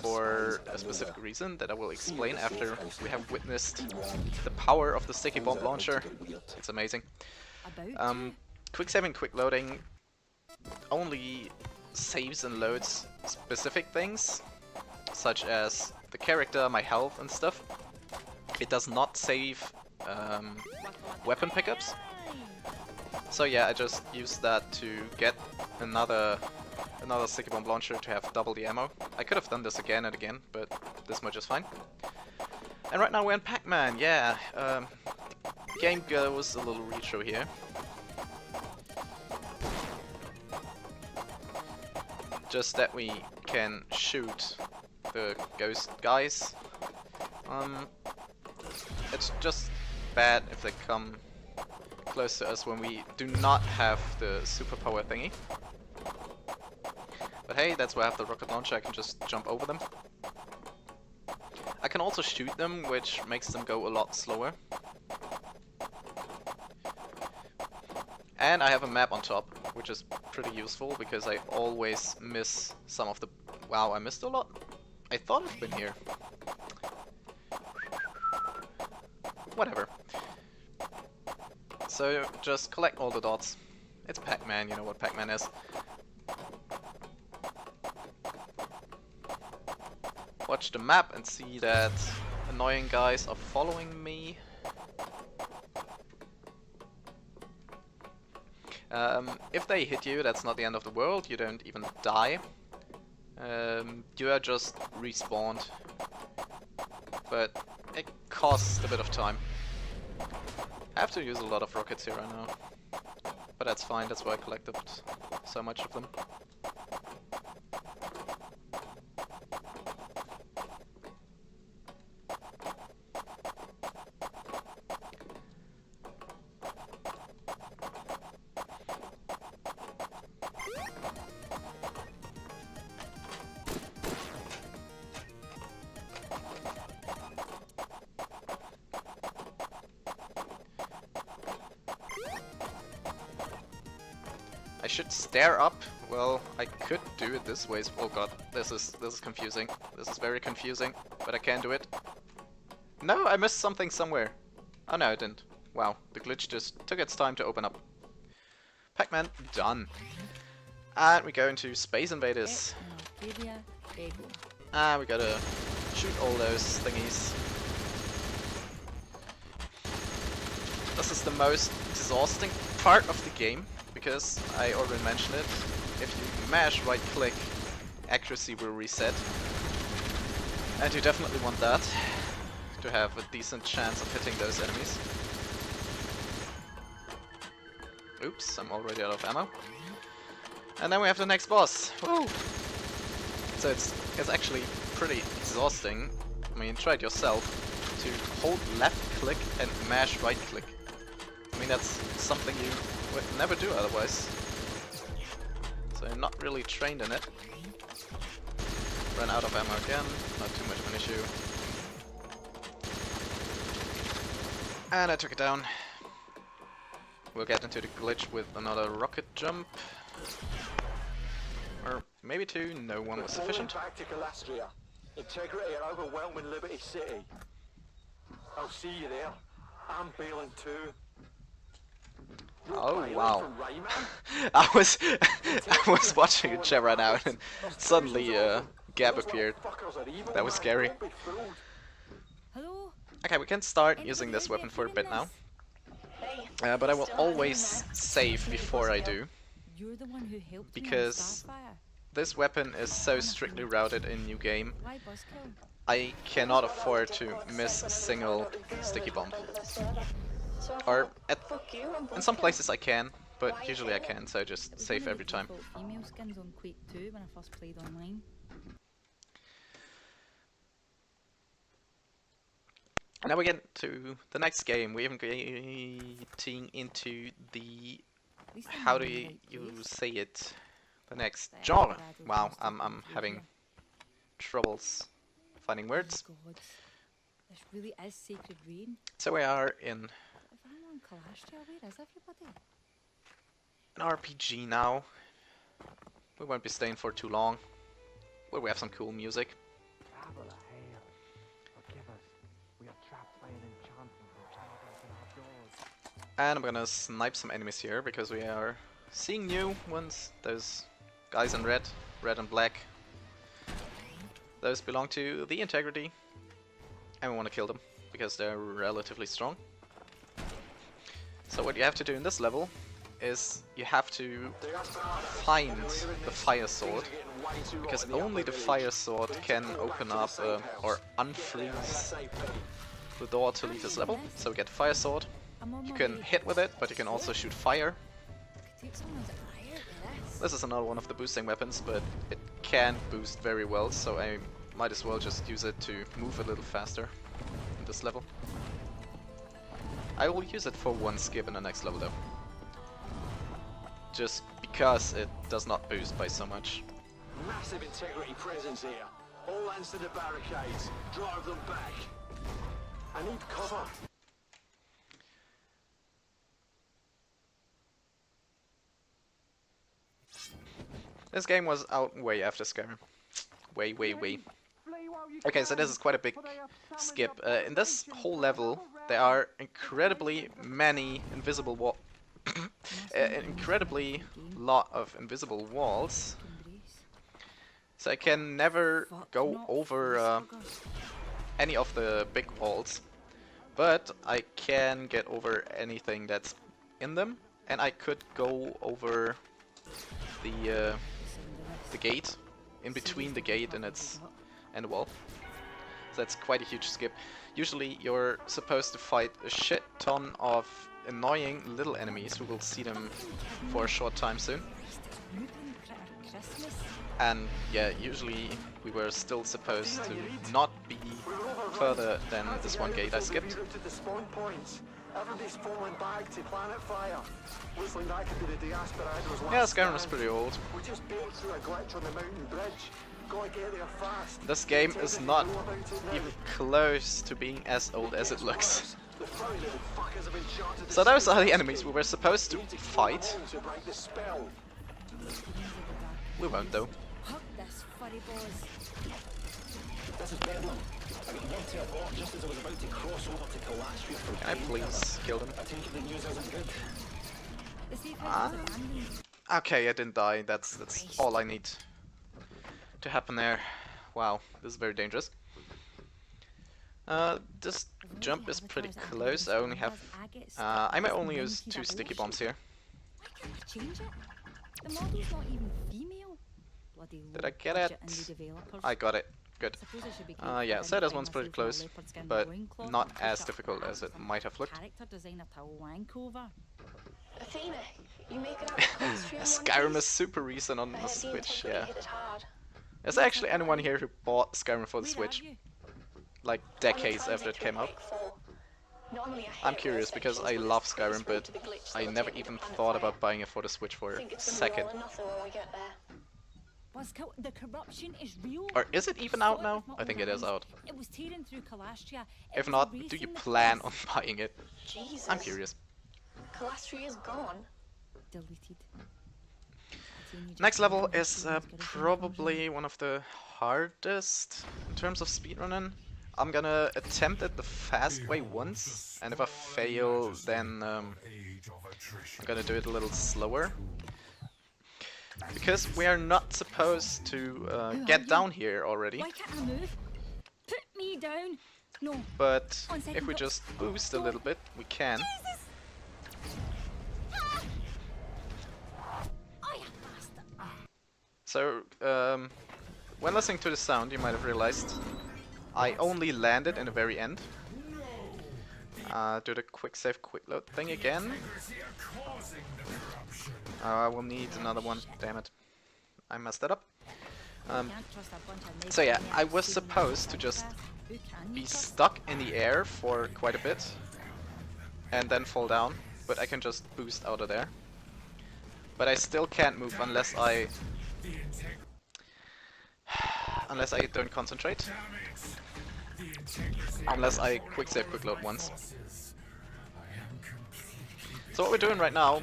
[SPEAKER 1] for a specific reason that I will explain after we have witnessed the power of the sticky bomb launcher. It's amazing.
[SPEAKER 2] About
[SPEAKER 1] Quick saving, quick loading only saves and loads specific things, such as the character, my health and stuff. It does not save weapon pickups. So yeah, I just used that to get another sticky bomb launcher to have double the ammo. I could have done this again and again, but this much is fine. And right now we're in Pac-Man, yeah. Game goes a little retro here. Just that we can shoot the ghost guys. It's just bad if they come close to us when we do not have the superpower thingy. But hey, that's why I have the rocket launcher, I can just jump over them. I can also shoot them, which makes them go a lot slower. And I have a map on top, which is pretty useful because I always miss some of the... Wow, I missed a lot. I thought I've been here. Whatever. So just collect all the dots. It's Pac-Man, you know what Pac-Man is. Watch the map and see that annoying guys are following me. If they hit you, that's not the end of the world, you don't even die. You are just respawned. But it costs a bit of time. I have to use a lot of rockets here right now. But that's fine, that's why I collected so much of them. I should stare up. Well, I could do it this way. Oh god, this is confusing. This is very confusing, but I can do it. No, I missed something somewhere. Oh no, I didn't. Wow, the glitch just took its time to open up. Pac-Man done. And we go into Space Invaders. And we gotta shoot all those thingies. This is the most exhausting part of the game, because I already mentioned it. If you mash right click, accuracy will reset. And you definitely want that, to have a decent chance of hitting those enemies. Oops, I'm already out of ammo. And then we have the next boss. Woo! So it's actually pretty exhausting. I mean, try it yourself to hold left click and mash right click. I mean, that's something you would never do otherwise. So I'm not really trained in it. Run out of ammo again, not too much of an issue. And I took it down. We'll get into the glitch with another rocket jump. Or maybe two, no one was sufficient.
[SPEAKER 4] Back to Calastria. Integrity are overwhelming Liberty City. I'll see you there. I'm bailing too.
[SPEAKER 1] Oh wow! I was watching a chat right now, and suddenly Gab appeared. That was scary.
[SPEAKER 2] Hello?
[SPEAKER 1] Okay, we can start using this weapon for a bit now. But I will always save before I do,
[SPEAKER 2] You're the one who helped me on
[SPEAKER 1] because
[SPEAKER 2] Starfire.
[SPEAKER 1] this weapon is so strictly routed in New Game.
[SPEAKER 2] Why Buzzkill?
[SPEAKER 1] I cannot afford to miss a single sticky bomb. Or in some places I can, but usually I can't, so I just save every time.
[SPEAKER 2] Female skins on Quake 2 when I first played online.
[SPEAKER 1] And now we get to the next game. We are getting into the, how do you say it, the next genre. Wow, I'm having troubles finding words.
[SPEAKER 2] Oh God, this really is Sacred Rain.
[SPEAKER 1] So we are in
[SPEAKER 2] If I'm on Calastria, where is everybody?
[SPEAKER 1] an RPG now. We won't be staying for too long. Well, we have some cool music. And I'm gonna snipe some enemies here because we are seeing new ones. Those guys in red and black. Those belong to the Integrity. And we want to kill them because they're relatively strong. So what you have to do in this level is you have to find the fire sword, because only the fire sword can open up or unfreeze the door to leave this level. So we get fire sword. You can hit with it, but you can also shoot fire.
[SPEAKER 2] Take someone's eye out with this.
[SPEAKER 1] This is another one of the boosting weapons, but it can boost very well, so I might as well just use it to move a little faster in this level. I will use it for one skip in the next level though. Just because it does not boost by so much.
[SPEAKER 4] Massive Integrity presence here. All hands to the barricades. Drive them back. I need cover.
[SPEAKER 1] This game was out way after Skyrim. Way. Okay, so this is quite a big skip. In this whole level, there are incredibly many invisible incredibly lot of invisible walls. So I can never go over any of the big walls, but I can get over anything that's in them, and I could go over the gate, in between the gate and the wall. So that's quite a huge skip. Usually you're supposed to fight a shit ton of annoying little enemies. We will see them for a short time soon. And yeah, usually we were still supposed to not be further than this one gate I skipped. Yeah, Skyrim is pretty old. This game is not even close to being as old as it looks. So those are the enemies we were supposed to fight. We won't though.
[SPEAKER 4] This is Bedlam. I got one teleport just as I was about to cross over to Calastria for
[SPEAKER 1] Can I please kill them?
[SPEAKER 4] I take it the news isn't good.
[SPEAKER 1] Okay, I didn't die. That's all I need to happen there. Wow, this is very dangerous. This jump is pretty close. I only have I might only use 2 sticky bombs here.
[SPEAKER 2] Why can't I change it? The model's not even female. Bloody
[SPEAKER 1] Did I get
[SPEAKER 2] low-budget
[SPEAKER 1] it?
[SPEAKER 2] indie developers.
[SPEAKER 1] I got it. Good.
[SPEAKER 2] Suppose I should be
[SPEAKER 1] Yeah,
[SPEAKER 2] grateful I
[SPEAKER 1] Seda's
[SPEAKER 2] didn't
[SPEAKER 1] one's
[SPEAKER 2] find
[SPEAKER 1] pretty
[SPEAKER 2] myself in a
[SPEAKER 1] close,
[SPEAKER 2] leopard skin
[SPEAKER 1] but
[SPEAKER 2] loincloth
[SPEAKER 1] not
[SPEAKER 2] and push
[SPEAKER 1] as
[SPEAKER 2] up
[SPEAKER 1] difficult as it
[SPEAKER 2] some
[SPEAKER 1] might have looked.
[SPEAKER 2] character designer to wank over.
[SPEAKER 3] Athena, you make it out with Class 3 in one
[SPEAKER 1] Skyrim is
[SPEAKER 3] piece?
[SPEAKER 1] super recent on
[SPEAKER 3] I
[SPEAKER 1] the
[SPEAKER 3] heard the
[SPEAKER 1] Switch,
[SPEAKER 3] integrity
[SPEAKER 1] yeah.
[SPEAKER 3] hit it hard.
[SPEAKER 1] Is there actually anyone here who bought Skyrim for the
[SPEAKER 2] Where
[SPEAKER 1] Switch,
[SPEAKER 2] are you?
[SPEAKER 1] like
[SPEAKER 3] On the
[SPEAKER 1] decades after
[SPEAKER 3] transit
[SPEAKER 1] it
[SPEAKER 3] to
[SPEAKER 1] came out?
[SPEAKER 3] Mageikk 4. Normally I
[SPEAKER 1] I'm
[SPEAKER 3] hate
[SPEAKER 1] curious
[SPEAKER 3] rail
[SPEAKER 1] because I
[SPEAKER 3] sections, but
[SPEAKER 1] love
[SPEAKER 3] it's the quickest
[SPEAKER 1] Skyrim,
[SPEAKER 3] route
[SPEAKER 1] but
[SPEAKER 3] to the glitch
[SPEAKER 1] I
[SPEAKER 3] that'll
[SPEAKER 1] never
[SPEAKER 3] take me to
[SPEAKER 1] even
[SPEAKER 3] Planet
[SPEAKER 1] thought
[SPEAKER 3] Fire.
[SPEAKER 1] about buying it for the Switch for
[SPEAKER 3] Think
[SPEAKER 1] a
[SPEAKER 3] it's gonna be
[SPEAKER 1] second.
[SPEAKER 3] all or nothing when we get there.
[SPEAKER 2] The corruption is real.
[SPEAKER 1] Or is it even out now? I think it is out.
[SPEAKER 2] It was tearing through Calastria.
[SPEAKER 1] If not, do you plan on buying it?
[SPEAKER 3] Jesus.
[SPEAKER 1] I'm curious.
[SPEAKER 3] Calastria is gone.
[SPEAKER 2] Deleted.
[SPEAKER 1] Next level is probably one of the hardest in terms of speedrunning. I'm gonna attempt it the fast way once, and if I fail, then I'm gonna do it a little slower. Because we are not supposed to get down here already,
[SPEAKER 2] Why can't I move? Put me down. No.
[SPEAKER 1] but
[SPEAKER 2] One second,
[SPEAKER 1] if we
[SPEAKER 2] Doc.
[SPEAKER 1] just boost a little bit, we can.
[SPEAKER 2] Jesus! Ah! Oh, you bastard.
[SPEAKER 1] So, when listening to the sound, you might have realized I only landed in the very end. Do the quick save, quick load thing again. I will need another one, damn it. I messed that up.
[SPEAKER 2] Can't trust a bunch of
[SPEAKER 1] So yeah,
[SPEAKER 2] naked
[SPEAKER 1] I
[SPEAKER 2] men
[SPEAKER 1] was
[SPEAKER 2] sitting on
[SPEAKER 1] supposed
[SPEAKER 2] the
[SPEAKER 1] to just
[SPEAKER 2] podcast. Who can you
[SPEAKER 1] be
[SPEAKER 2] trust?
[SPEAKER 1] stuck in the air for quite a bit and then fall down, but I can just boost out of there. But I still can't move unless I don't concentrate. Unless I quick save, quick load once. So what we're doing right now,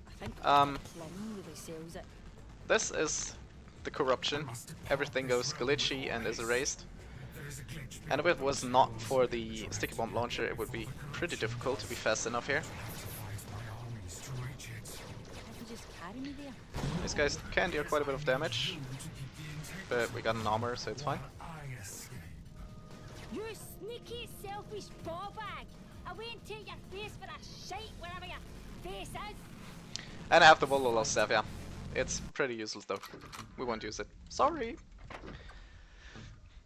[SPEAKER 2] I think
[SPEAKER 1] um,
[SPEAKER 2] Plum really sells it.
[SPEAKER 1] this is the corruption. Everything goes glitchy and is erased. And if it was not for the sticky bomb launcher, it would be pretty difficult to be fast enough here.
[SPEAKER 2] Can't you just carry me there?
[SPEAKER 1] These guys can deal quite a bit of damage, but we got an armor, so it's fine.
[SPEAKER 2] You sneaky, selfish ball bag! I won't take your face for a shite wherever your face is!
[SPEAKER 1] And I have the Vololo staff, yeah. It's pretty useless though. We won't use it. Sorry!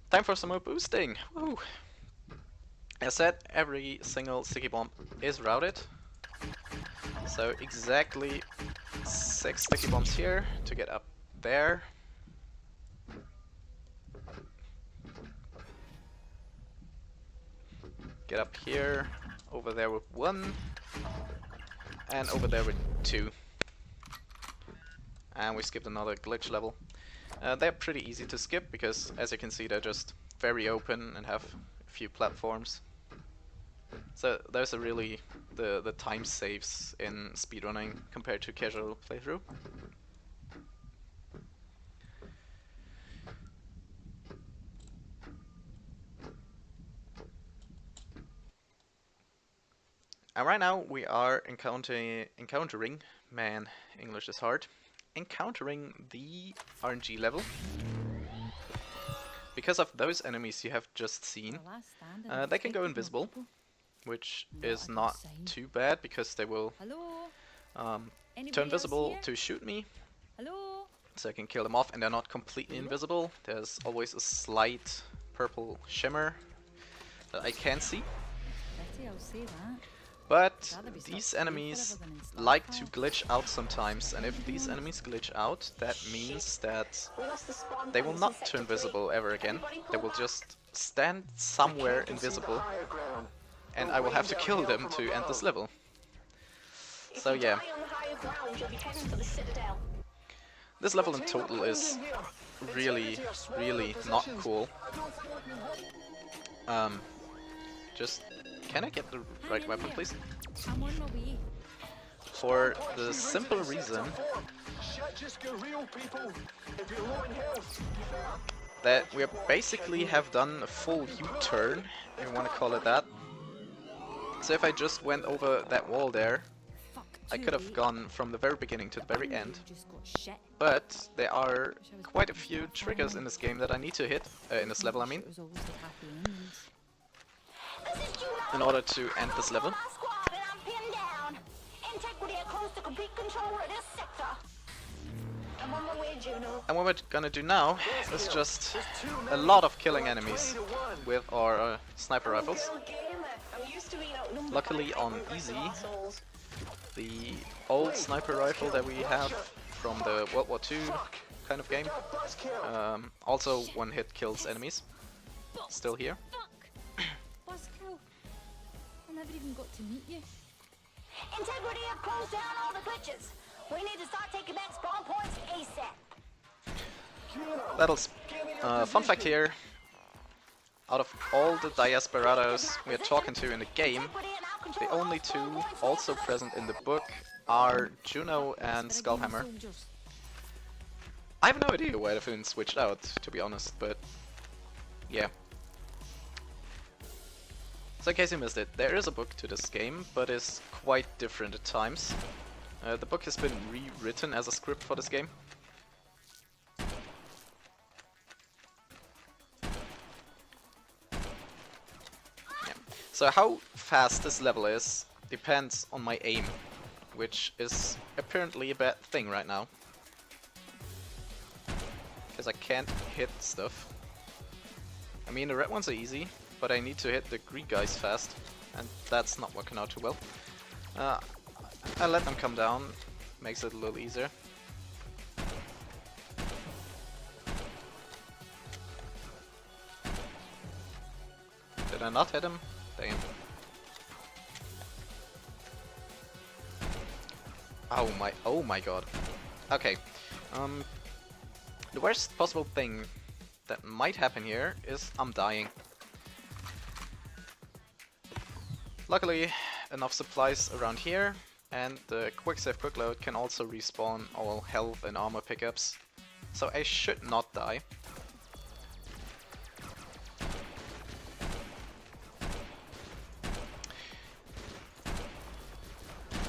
[SPEAKER 1] Time for some more boosting! Woo! As said, every single sticky bomb is routed. So exactly 6 sticky bombs here to get up there. Get up here, over there with 1, and over there with 2. And we skipped another glitch level. They're pretty easy to skip because, as you can see, they're just very open and have a few platforms. So those are really the time saves in speedrunning compared to casual playthrough. And right now we are encountering, man, English is hard, encountering the RNG level. Because of those enemies you have just seen,
[SPEAKER 2] The last stand and
[SPEAKER 1] they can go
[SPEAKER 2] infected
[SPEAKER 1] invisible,
[SPEAKER 2] people.
[SPEAKER 1] which
[SPEAKER 2] Not a
[SPEAKER 1] is
[SPEAKER 2] good
[SPEAKER 1] not
[SPEAKER 2] sign.
[SPEAKER 1] too bad because they will
[SPEAKER 2] Hello?
[SPEAKER 1] turn
[SPEAKER 2] Anybody else
[SPEAKER 1] visible
[SPEAKER 2] here?
[SPEAKER 1] to shoot me,
[SPEAKER 2] Hello?
[SPEAKER 1] so I can kill them off, and they're not completely invisible. There's always a slight purple shimmer that I can see.
[SPEAKER 2] Betty, I'll say that.
[SPEAKER 1] But
[SPEAKER 2] Rather be stuck
[SPEAKER 1] these
[SPEAKER 2] free
[SPEAKER 1] enemies
[SPEAKER 2] forever than in
[SPEAKER 1] like to
[SPEAKER 2] Starcraft.
[SPEAKER 1] glitch out sometimes, and if these enemies glitch out, that means that
[SPEAKER 3] We lost the spawn
[SPEAKER 1] they will
[SPEAKER 3] points in
[SPEAKER 1] not
[SPEAKER 3] Sector
[SPEAKER 1] turn
[SPEAKER 3] 3.
[SPEAKER 1] visible ever again.
[SPEAKER 3] Everybody
[SPEAKER 1] They
[SPEAKER 3] pull
[SPEAKER 1] will
[SPEAKER 3] back.
[SPEAKER 1] just stand somewhere
[SPEAKER 4] Can't see the
[SPEAKER 1] invisible,
[SPEAKER 4] higher ground.
[SPEAKER 1] and
[SPEAKER 4] The
[SPEAKER 1] I will have
[SPEAKER 4] waves
[SPEAKER 1] to
[SPEAKER 4] out
[SPEAKER 1] kill
[SPEAKER 4] here
[SPEAKER 1] them
[SPEAKER 4] from
[SPEAKER 1] to end this
[SPEAKER 4] above.
[SPEAKER 1] level.
[SPEAKER 3] If
[SPEAKER 1] So
[SPEAKER 3] you
[SPEAKER 1] yeah,
[SPEAKER 3] die on the higher ground, you'll be heading for the Citadel.
[SPEAKER 1] this level in total is really, really not cool. Just, can I get the right weapon, please?
[SPEAKER 2] I'm on my way.
[SPEAKER 1] For the simple reason
[SPEAKER 4] Shit just get real, people. If you're low in health,
[SPEAKER 1] that we basically have done a full U-turn, if you want to call it that. So if I just went over that wall there,
[SPEAKER 2] Fuck,
[SPEAKER 1] I
[SPEAKER 2] too
[SPEAKER 1] could have
[SPEAKER 2] late.
[SPEAKER 1] gone from the very beginning to the very
[SPEAKER 2] You
[SPEAKER 1] end.
[SPEAKER 2] just got shit.
[SPEAKER 1] But there are quite a few triggers in this game that I need to hit, in this level I mean,
[SPEAKER 2] It was always the happy endings.
[SPEAKER 1] in order to end this level.
[SPEAKER 3] My squad and I'm pinned down. Integrity are close to complete control of this sector. I'm
[SPEAKER 1] And what we're gonna do now is just a lot of killing enemies with our sniper rifles. Luckily on easy, the old sniper rifle that we have from the World War II kind of game also one hit kills enemies. Still here.
[SPEAKER 2] Fuck! Buzzkill. I never even got to meet you.
[SPEAKER 3] Integrity have closed down all the glitches. We need to start taking back spawn points ASAP.
[SPEAKER 1] Battles. Fun fact here. Out of all the Diasperados we are talking to in the game, the only two also present in the book are Juno and Skullhammer.
[SPEAKER 2] Soldiers.
[SPEAKER 1] I have no idea why they've been switched out, to be honest, but yeah. So in case you missed it, there is a book to this game, but it's quite different at times. The book has been rewritten as a script for this game. Yeah. So how fast this level is depends on my aim, which is apparently a bad thing right now. Because I can't hit stuff. I mean, the red ones are easy, but I need to hit the green guys fast, and that's not working out too well. I let them come down, makes it a little easier. Did I not hit him? Damn. Oh my god. Okay. The worst possible thing that might happen here is I'm dying. Luckily, enough supplies around here, and the quick save quick load can also respawn all health and armor pickups, so I should not die.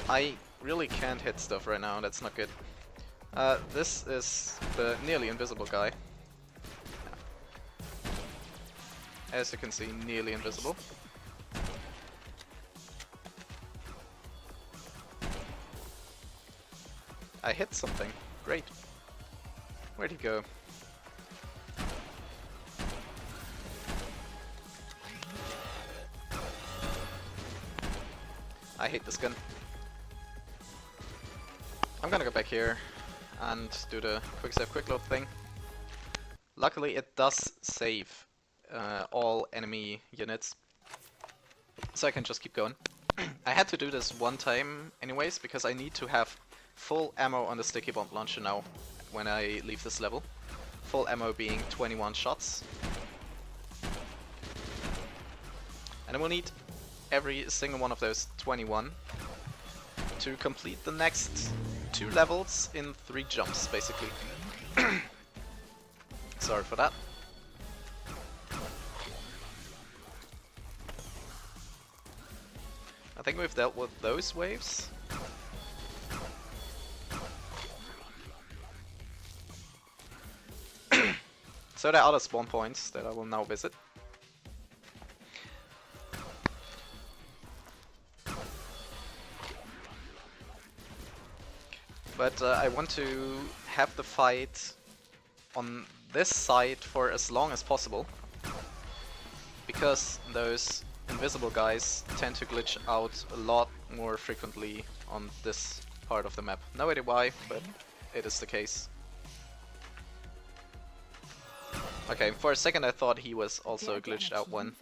[SPEAKER 1] I really can't hit stuff right now, that's not good. This is the nearly invisible guy. As you can see, nearly invisible. I hit something. Great. Where'd he go? I hate this gun. I'm gonna go back here and do the quick save quick load thing. Luckily it does save all enemy units, so I can just keep going. I had to do this one time anyways, because I need to have full ammo on the sticky bomb launcher now when I leave this level. Full ammo being 21 shots. And I will need every single one of those 21 to complete the next 2 levels in 3 jumps, basically. Sorry for that. I think we've dealt with those waves. So there are other spawn points that I will now visit. But I want to have the fight on this side for as long as possible, because those invisible guys tend to glitch out a lot more frequently on this part of the map. No idea why, but it is the case. Okay, for a second I thought he was also a glitched out one,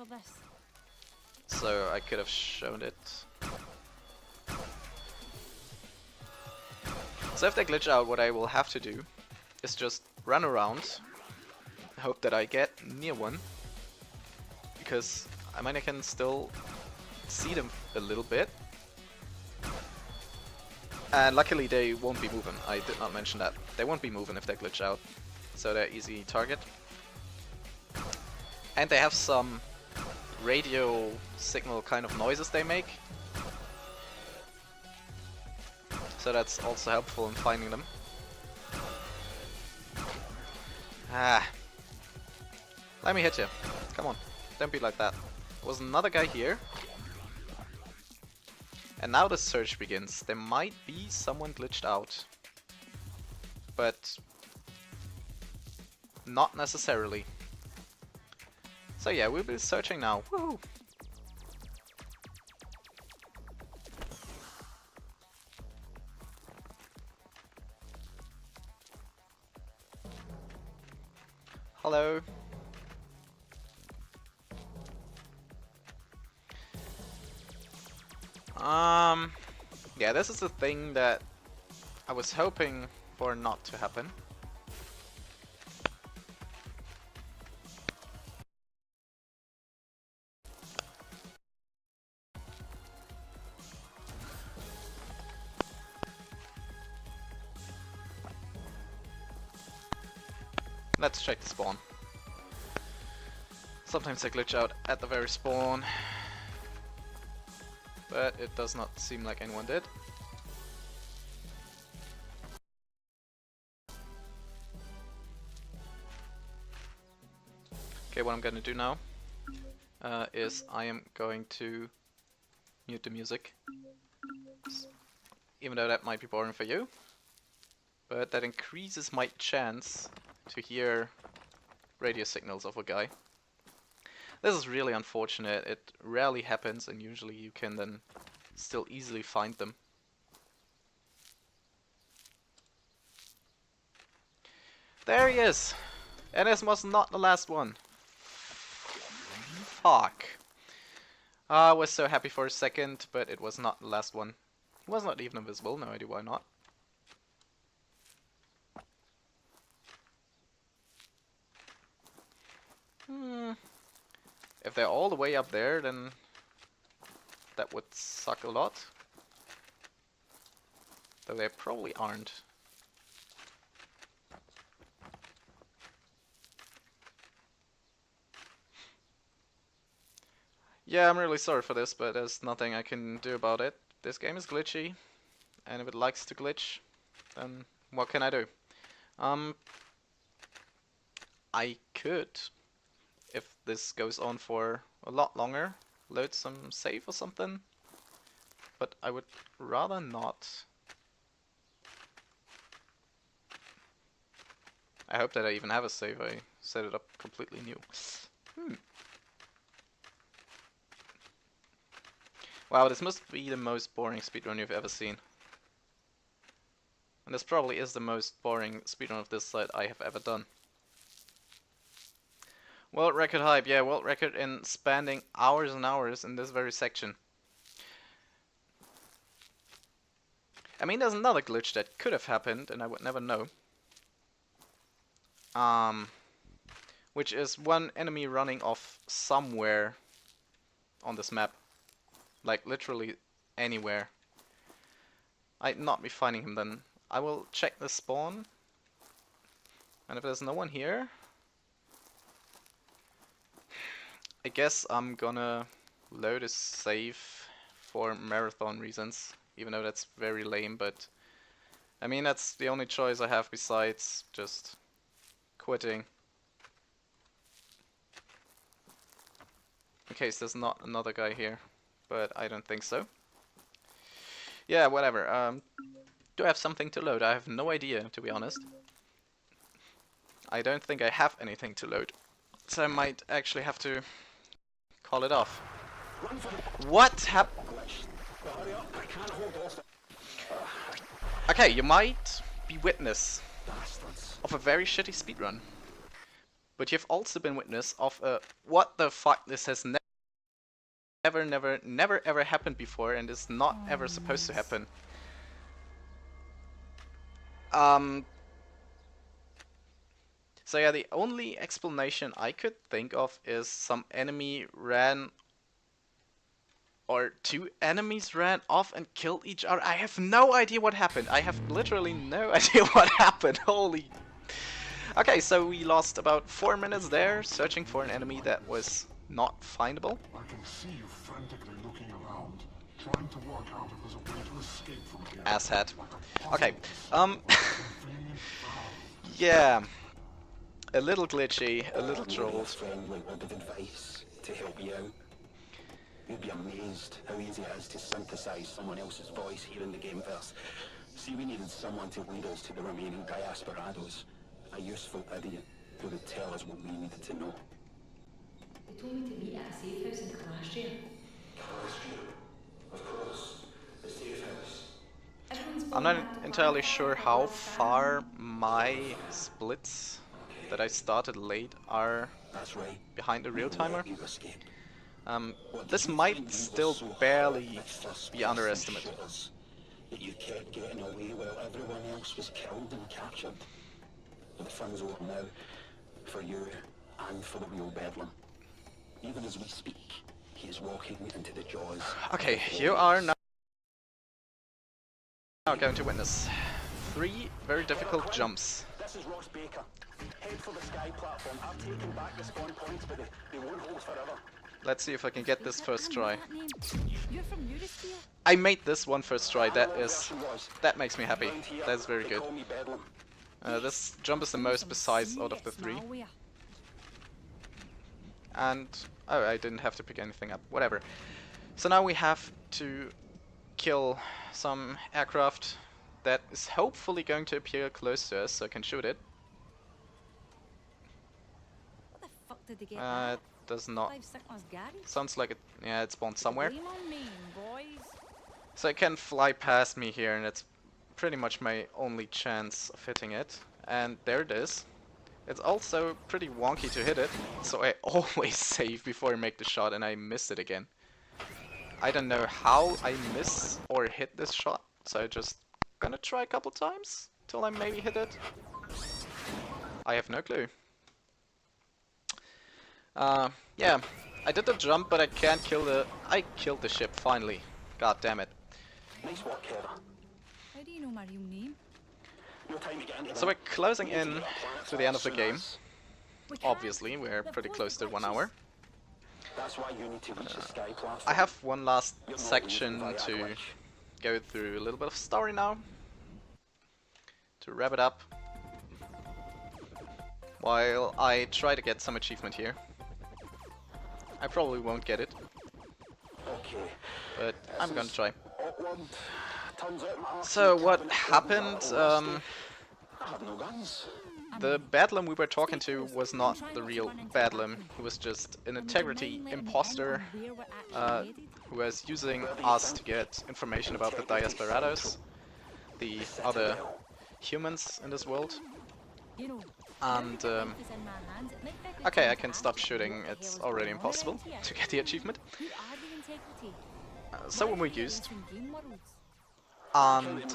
[SPEAKER 1] so I could have shown it. So if they glitch out, what I will have to do is just run around, hope that I get near one, because I mean I can still see them a little bit. And luckily they won't be moving, I did not mention that. They won't be moving if they glitch out, so they're easy target. And they have some radio signal kind of noises they make, so that's also helpful in finding them. Ah, let me hit you. Come on, don't be like that. There was another guy here. And now the search begins. There might be someone glitched out, but not necessarily. So yeah, we'll be searching now. Woohoo! Hello. Yeah, this is the thing that I was hoping for not to happen. Let's check the spawn. Sometimes I glitch out at the very spawn, but it does not seem like anyone did. Okay, what I'm gonna do now is I am going to mute the music. Even though that might be boring for you, but that increases my chance to hear radio signals of a guy. This is really unfortunate. It rarely happens, and usually you can then still easily find them. There he is! And this was not the last one. Fuck. I was so happy for a second, but it was not the last one. It was not even invisible, no idea why not. If they're all the way up there, then that would suck a lot. Though they probably aren't. Yeah, I'm really sorry for this, but there's nothing I can do about it. This game is glitchy, and if it likes to glitch, then what can I do? I could, if this goes on for a lot longer, load some save or something, but I would rather not. I hope that I even have a save. I set it up completely new. Wow, this must be the most boring speedrun you've ever seen. And this probably is the most boring speedrun of this site I have ever done. World record hype, yeah, world record in spanning hours and hours in this very section. I mean, there's another glitch that could have happened and I would never know. Which is one enemy running off somewhere on this map. Like, literally anywhere. I'd not be finding him then. I will check the spawn. And if there's no one here, I guess I'm gonna load a save for marathon reasons. Even though that's very lame, but I mean, that's the only choice I have besides just quitting. In case there's not another guy here. But I don't think so. Yeah, whatever. Do I have something to load? I have no idea, to be honest. I don't think I have anything to load. So I might actually have to call it off. What happened? Okay, you might be witness of a very shitty speedrun. But you've also been witness of a what the fuck, this has never ever happened before and is not ever supposed to happen. So yeah, the only explanation I could think of is some enemy ran, or two enemies ran off and killed each other. I have no idea what happened. I have literally no idea what happened. Holy. Okay, so we lost about 4 minutes there searching for an enemy that was not findable.
[SPEAKER 6] I can see you frantically looking around, trying to work out if there's a way to escape from here.
[SPEAKER 1] Asshat. Okay, yeah. A little glitchy, a little trolled.
[SPEAKER 4] Friendly word of advice to help you out. You'd be amazed how easy it is to synthesize someone else's voice here in the game verse. See, we needed someone to lead us to the remaining Diasperados. A useful idiot. who would tell us what we needed to know.
[SPEAKER 2] They told me to meet at a safe house in Calastria.
[SPEAKER 4] Calastria? Of course. The safe house.
[SPEAKER 1] I'm not entirely sure how far my splits that I started late are
[SPEAKER 4] That's right.
[SPEAKER 1] behind the real timer.
[SPEAKER 4] You escape.
[SPEAKER 1] This might still barely be underestimated.
[SPEAKER 4] That you kept getting away while everyone else was killed and captured. But the fun's over now, for you and for the real Bedlam. Even as we speak, he is walking into the jaws.
[SPEAKER 1] Okay, you are now going to witness 3 very difficult jumps.
[SPEAKER 4] This is Ross Baker. Head for the sky platform. I've taken back the spawn points, but they won't hold forever.
[SPEAKER 1] Let's see if I can get this first try.
[SPEAKER 2] You're from Eurosphere?
[SPEAKER 1] I made this one first try. That makes me happy. That's very good. This jump is the most precise out of the 3. And oh, I didn't have to pick anything up. Whatever. So now we have to kill some aircraft that is hopefully going to appear close to us, so I can shoot it.
[SPEAKER 2] What the fuck did they get that?
[SPEAKER 1] It does not.
[SPEAKER 2] 5 Sigma's garage?
[SPEAKER 1] Sounds like it. Yeah, it spawned somewhere.
[SPEAKER 2] Blame on me, boys.
[SPEAKER 1] So it can fly past me here, and it's pretty much my only chance of hitting it. And there it is. It's also pretty wonky to hit it, so I always save before I make the shot, and I miss it again. I don't know how I miss or hit this shot, so I just gonna try a couple times till I maybe hit it. I have no clue. Yeah, I did the jump, but I can't kill the. I killed the ship finally. God damn it.
[SPEAKER 4] Nice work, Kevin.
[SPEAKER 2] How do you know my real name?
[SPEAKER 4] No time to get into
[SPEAKER 1] So we're closing in to the end of the game.
[SPEAKER 2] We can't.
[SPEAKER 1] Obviously, we're pretty close to 1 hour.
[SPEAKER 4] That's why you need to reach the sky platform.
[SPEAKER 1] I have one last section to go through, a little bit of story now. To wrap it up. While I try to get some achievement here. I probably won't get it,
[SPEAKER 4] Okay.
[SPEAKER 1] but I'm gonna try.
[SPEAKER 4] Awkward. Turns out my
[SPEAKER 1] So what happened,
[SPEAKER 4] I have no guns.
[SPEAKER 1] the Bedlam we were talking to was not the real Bedlam. He was just an integrity imposter who was using us to get information about the Diasperados, the other humans in this world.
[SPEAKER 2] You know,
[SPEAKER 1] And
[SPEAKER 2] life is in my hands. It might be a good
[SPEAKER 1] okay,
[SPEAKER 2] time
[SPEAKER 1] I
[SPEAKER 2] to
[SPEAKER 1] can
[SPEAKER 2] ask
[SPEAKER 1] stop
[SPEAKER 2] you
[SPEAKER 1] shooting.
[SPEAKER 2] what the
[SPEAKER 1] It's
[SPEAKER 2] hell is
[SPEAKER 1] already
[SPEAKER 2] going on
[SPEAKER 1] impossible
[SPEAKER 2] around here.
[SPEAKER 1] to get the achievement.
[SPEAKER 2] Who are the integrity?
[SPEAKER 1] So when we
[SPEAKER 2] Why are
[SPEAKER 1] used,
[SPEAKER 2] they in game worlds?
[SPEAKER 1] and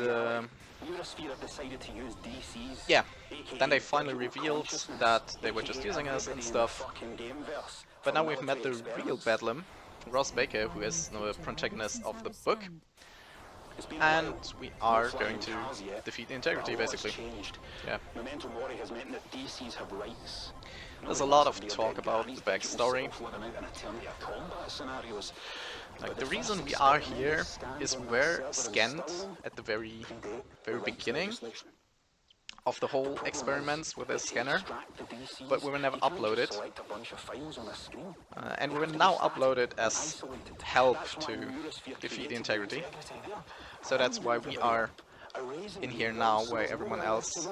[SPEAKER 4] Eurosphere have decided to use DCs.
[SPEAKER 1] yeah,
[SPEAKER 4] aka
[SPEAKER 1] then they finally
[SPEAKER 4] digital
[SPEAKER 1] revealed
[SPEAKER 4] consciousness,
[SPEAKER 1] that they were just
[SPEAKER 4] aka
[SPEAKER 1] using us and
[SPEAKER 4] everybody in
[SPEAKER 1] stuff.
[SPEAKER 4] the fucking gameverse
[SPEAKER 1] But
[SPEAKER 4] for
[SPEAKER 1] now we've met the
[SPEAKER 4] military
[SPEAKER 1] real
[SPEAKER 4] experiments.
[SPEAKER 1] Bedlam, Ross Baker, who is the protagonist of the book,
[SPEAKER 4] It's been a
[SPEAKER 1] and
[SPEAKER 4] while.
[SPEAKER 1] we
[SPEAKER 4] No
[SPEAKER 1] are
[SPEAKER 4] flying
[SPEAKER 1] going to
[SPEAKER 4] cars yet,
[SPEAKER 1] defeat the
[SPEAKER 4] but
[SPEAKER 1] integrity,
[SPEAKER 4] a lot has
[SPEAKER 1] basically.
[SPEAKER 4] changed.
[SPEAKER 1] Yeah.
[SPEAKER 4] Memento Mori has meant that DCs have rights.
[SPEAKER 1] There's a lot of talk about the backstory. Like, the reason we are here is we were scanned at the very beginning of the whole experiments with the scanner, but we were never uploaded, and we were now uploaded as help to defeat the integrity. So that's why we are in here now, where everyone else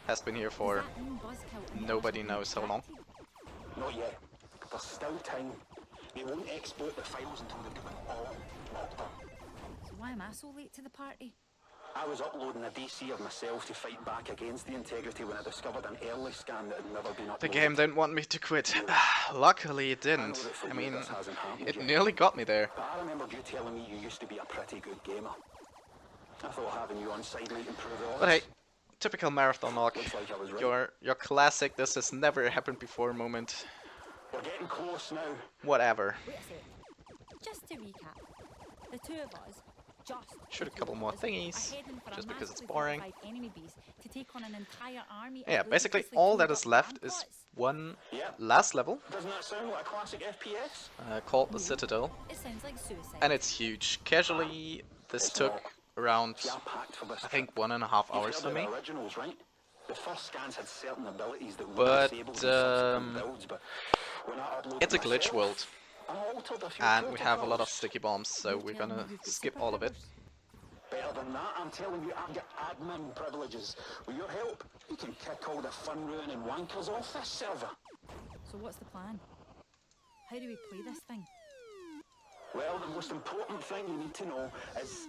[SPEAKER 1] has been here for nobody knows how long.
[SPEAKER 4] Not yet. There's still time. They won't exploit the files until they've got it all locked up.
[SPEAKER 2] So why am I so late to the party?
[SPEAKER 4] I was uploading a DC of myself to fight back against the integrity when I discovered an early scan that had never been uploaded.
[SPEAKER 1] The game didn't want me to quit. Luckily it didn't. I mean, it nearly got me there.
[SPEAKER 4] But I remembered you telling me you used to be a pretty good gamer. I thought having you on side might improve the odds.
[SPEAKER 1] But hey, typical marathon knock.
[SPEAKER 4] Looks like I was right.
[SPEAKER 1] Your classic "this has never happened before" moment.
[SPEAKER 4] We're getting close now.
[SPEAKER 1] Whatever.
[SPEAKER 2] Wait a sec. Just to recap, the two of us, just
[SPEAKER 1] Shoot
[SPEAKER 2] the
[SPEAKER 1] a couple
[SPEAKER 2] two of
[SPEAKER 1] more
[SPEAKER 2] us,
[SPEAKER 1] thingies,
[SPEAKER 2] are heading for a
[SPEAKER 1] just because it's
[SPEAKER 2] massively
[SPEAKER 1] boring.
[SPEAKER 2] fortified enemy base to take on an entire army of
[SPEAKER 1] Yeah, basically
[SPEAKER 2] religiously
[SPEAKER 1] all that
[SPEAKER 2] clued
[SPEAKER 1] is
[SPEAKER 2] up
[SPEAKER 1] left is
[SPEAKER 2] ramparts.
[SPEAKER 1] one
[SPEAKER 4] Yeah.
[SPEAKER 1] last level
[SPEAKER 4] Doesn't that sound like a classic FPS?
[SPEAKER 1] called the Citadel,
[SPEAKER 2] It sounds like suicide.
[SPEAKER 1] and it's huge. Casually, this took around,
[SPEAKER 4] Jam-packed for this
[SPEAKER 1] I think,
[SPEAKER 4] trip.
[SPEAKER 1] 1.5
[SPEAKER 4] You've
[SPEAKER 1] hours
[SPEAKER 4] heard
[SPEAKER 1] for
[SPEAKER 4] of
[SPEAKER 1] me.
[SPEAKER 4] the originals, right? The first scans had certain abilities that
[SPEAKER 1] But,
[SPEAKER 4] were disabled in subsequent builds, but when I uploaded
[SPEAKER 1] It's a glitch
[SPEAKER 4] myself,
[SPEAKER 1] world,
[SPEAKER 4] I altered a few
[SPEAKER 1] and we have a lot of
[SPEAKER 4] protocols.
[SPEAKER 1] sticky bombs, so we're gonna skip all of it.
[SPEAKER 4] Better than that, I'm telling you, I've got admin privileges. With your help, we can kick all the fun-ruining wankers off this server.
[SPEAKER 2] So what's the plan? How do we play this thing?
[SPEAKER 4] Well, the most important thing you need to know is...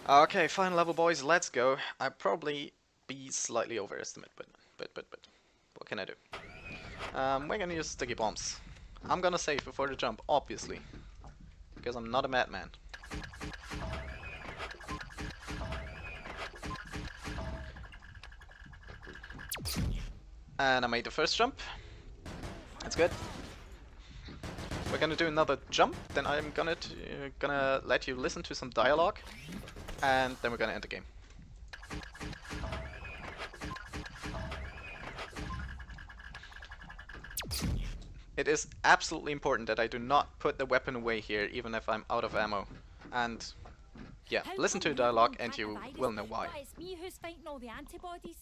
[SPEAKER 1] Okay, final level, boys. Let's go. I probably be slightly overestimated, but what can I do? We're gonna use sticky bombs. I'm gonna save before the jump, obviously, because I'm not a madman. And I made the first jump. That's good. We're gonna do another jump, then I'm gonna let you listen to some dialogue, and then we're gonna end the game. It is absolutely important that I do not put the weapon away here, even if I'm out of ammo. And yeah, listen to the dialogue and you will know why.
[SPEAKER 2] But it's me who's fighting all the antibodies.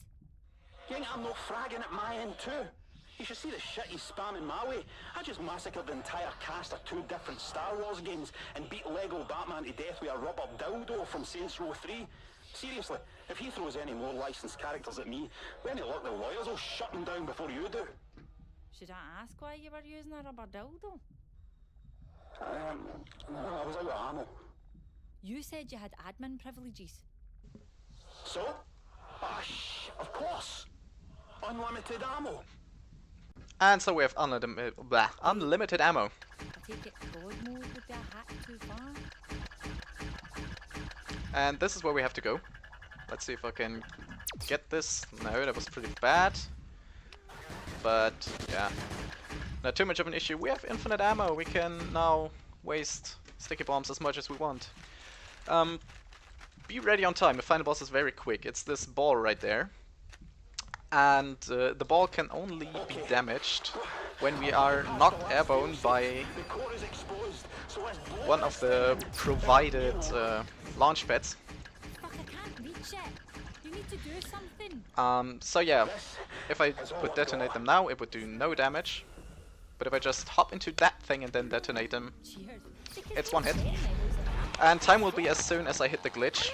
[SPEAKER 4] You think I'm not fragging at my end too? You should see the shit he's spamming my way. I just massacred the entire cast of 2 different Star Wars games and beat Lego Batman to death with a rubber dildo from Saints Row 3. Seriously, if he throws any more licensed characters at me, any luck the lawyers will shut him down before you do.
[SPEAKER 2] Should I ask why you were using a rubber dildo?
[SPEAKER 4] I was out of ammo.
[SPEAKER 2] You said you had admin privileges.
[SPEAKER 4] So? Of course. Unlimited ammo.
[SPEAKER 1] And so we have unlimited ammo.
[SPEAKER 2] I take it God mode would be a hack too far.
[SPEAKER 1] And this is where we have to go. Let's see if I can get this. No, that was pretty bad. But yeah, not too much of an issue. We have infinite ammo. We can now waste sticky bombs as much as we want. Be ready on time. The final boss is very quick. It's this ball right there. And the ball can only be damaged when we are knocked airborne by one of the provided launch pads.
[SPEAKER 2] Fuck, I can't reach it. You need to do something.
[SPEAKER 1] So yeah, if I would detonate them now, it would do no damage. But if I just hop into that thing and then detonate them,
[SPEAKER 2] Cheers.
[SPEAKER 1] it's one hit. And time will be as soon as I hit the glitch.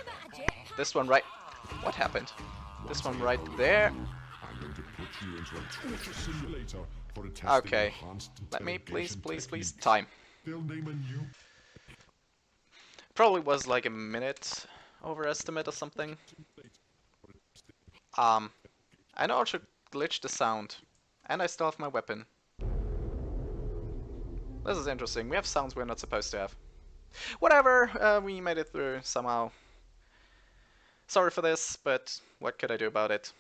[SPEAKER 1] This one right... What happened? This one right there.
[SPEAKER 6] I'm going to put you into a torture simulator for a test of
[SPEAKER 1] Okay.
[SPEAKER 6] enhanced
[SPEAKER 1] Let me please,
[SPEAKER 6] interrogation
[SPEAKER 1] please,
[SPEAKER 6] techniques.
[SPEAKER 1] time.
[SPEAKER 6] They'll name a new
[SPEAKER 1] Probably was like a minute overestimate or something. I know how to glitch the sound. And I still have my weapon. This is interesting. We have sounds we're not supposed to have. Whatever, we made it through somehow. Sorry for this, but what could I do about it?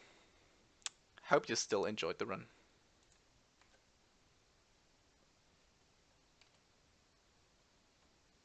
[SPEAKER 1] Hope you still enjoyed the run.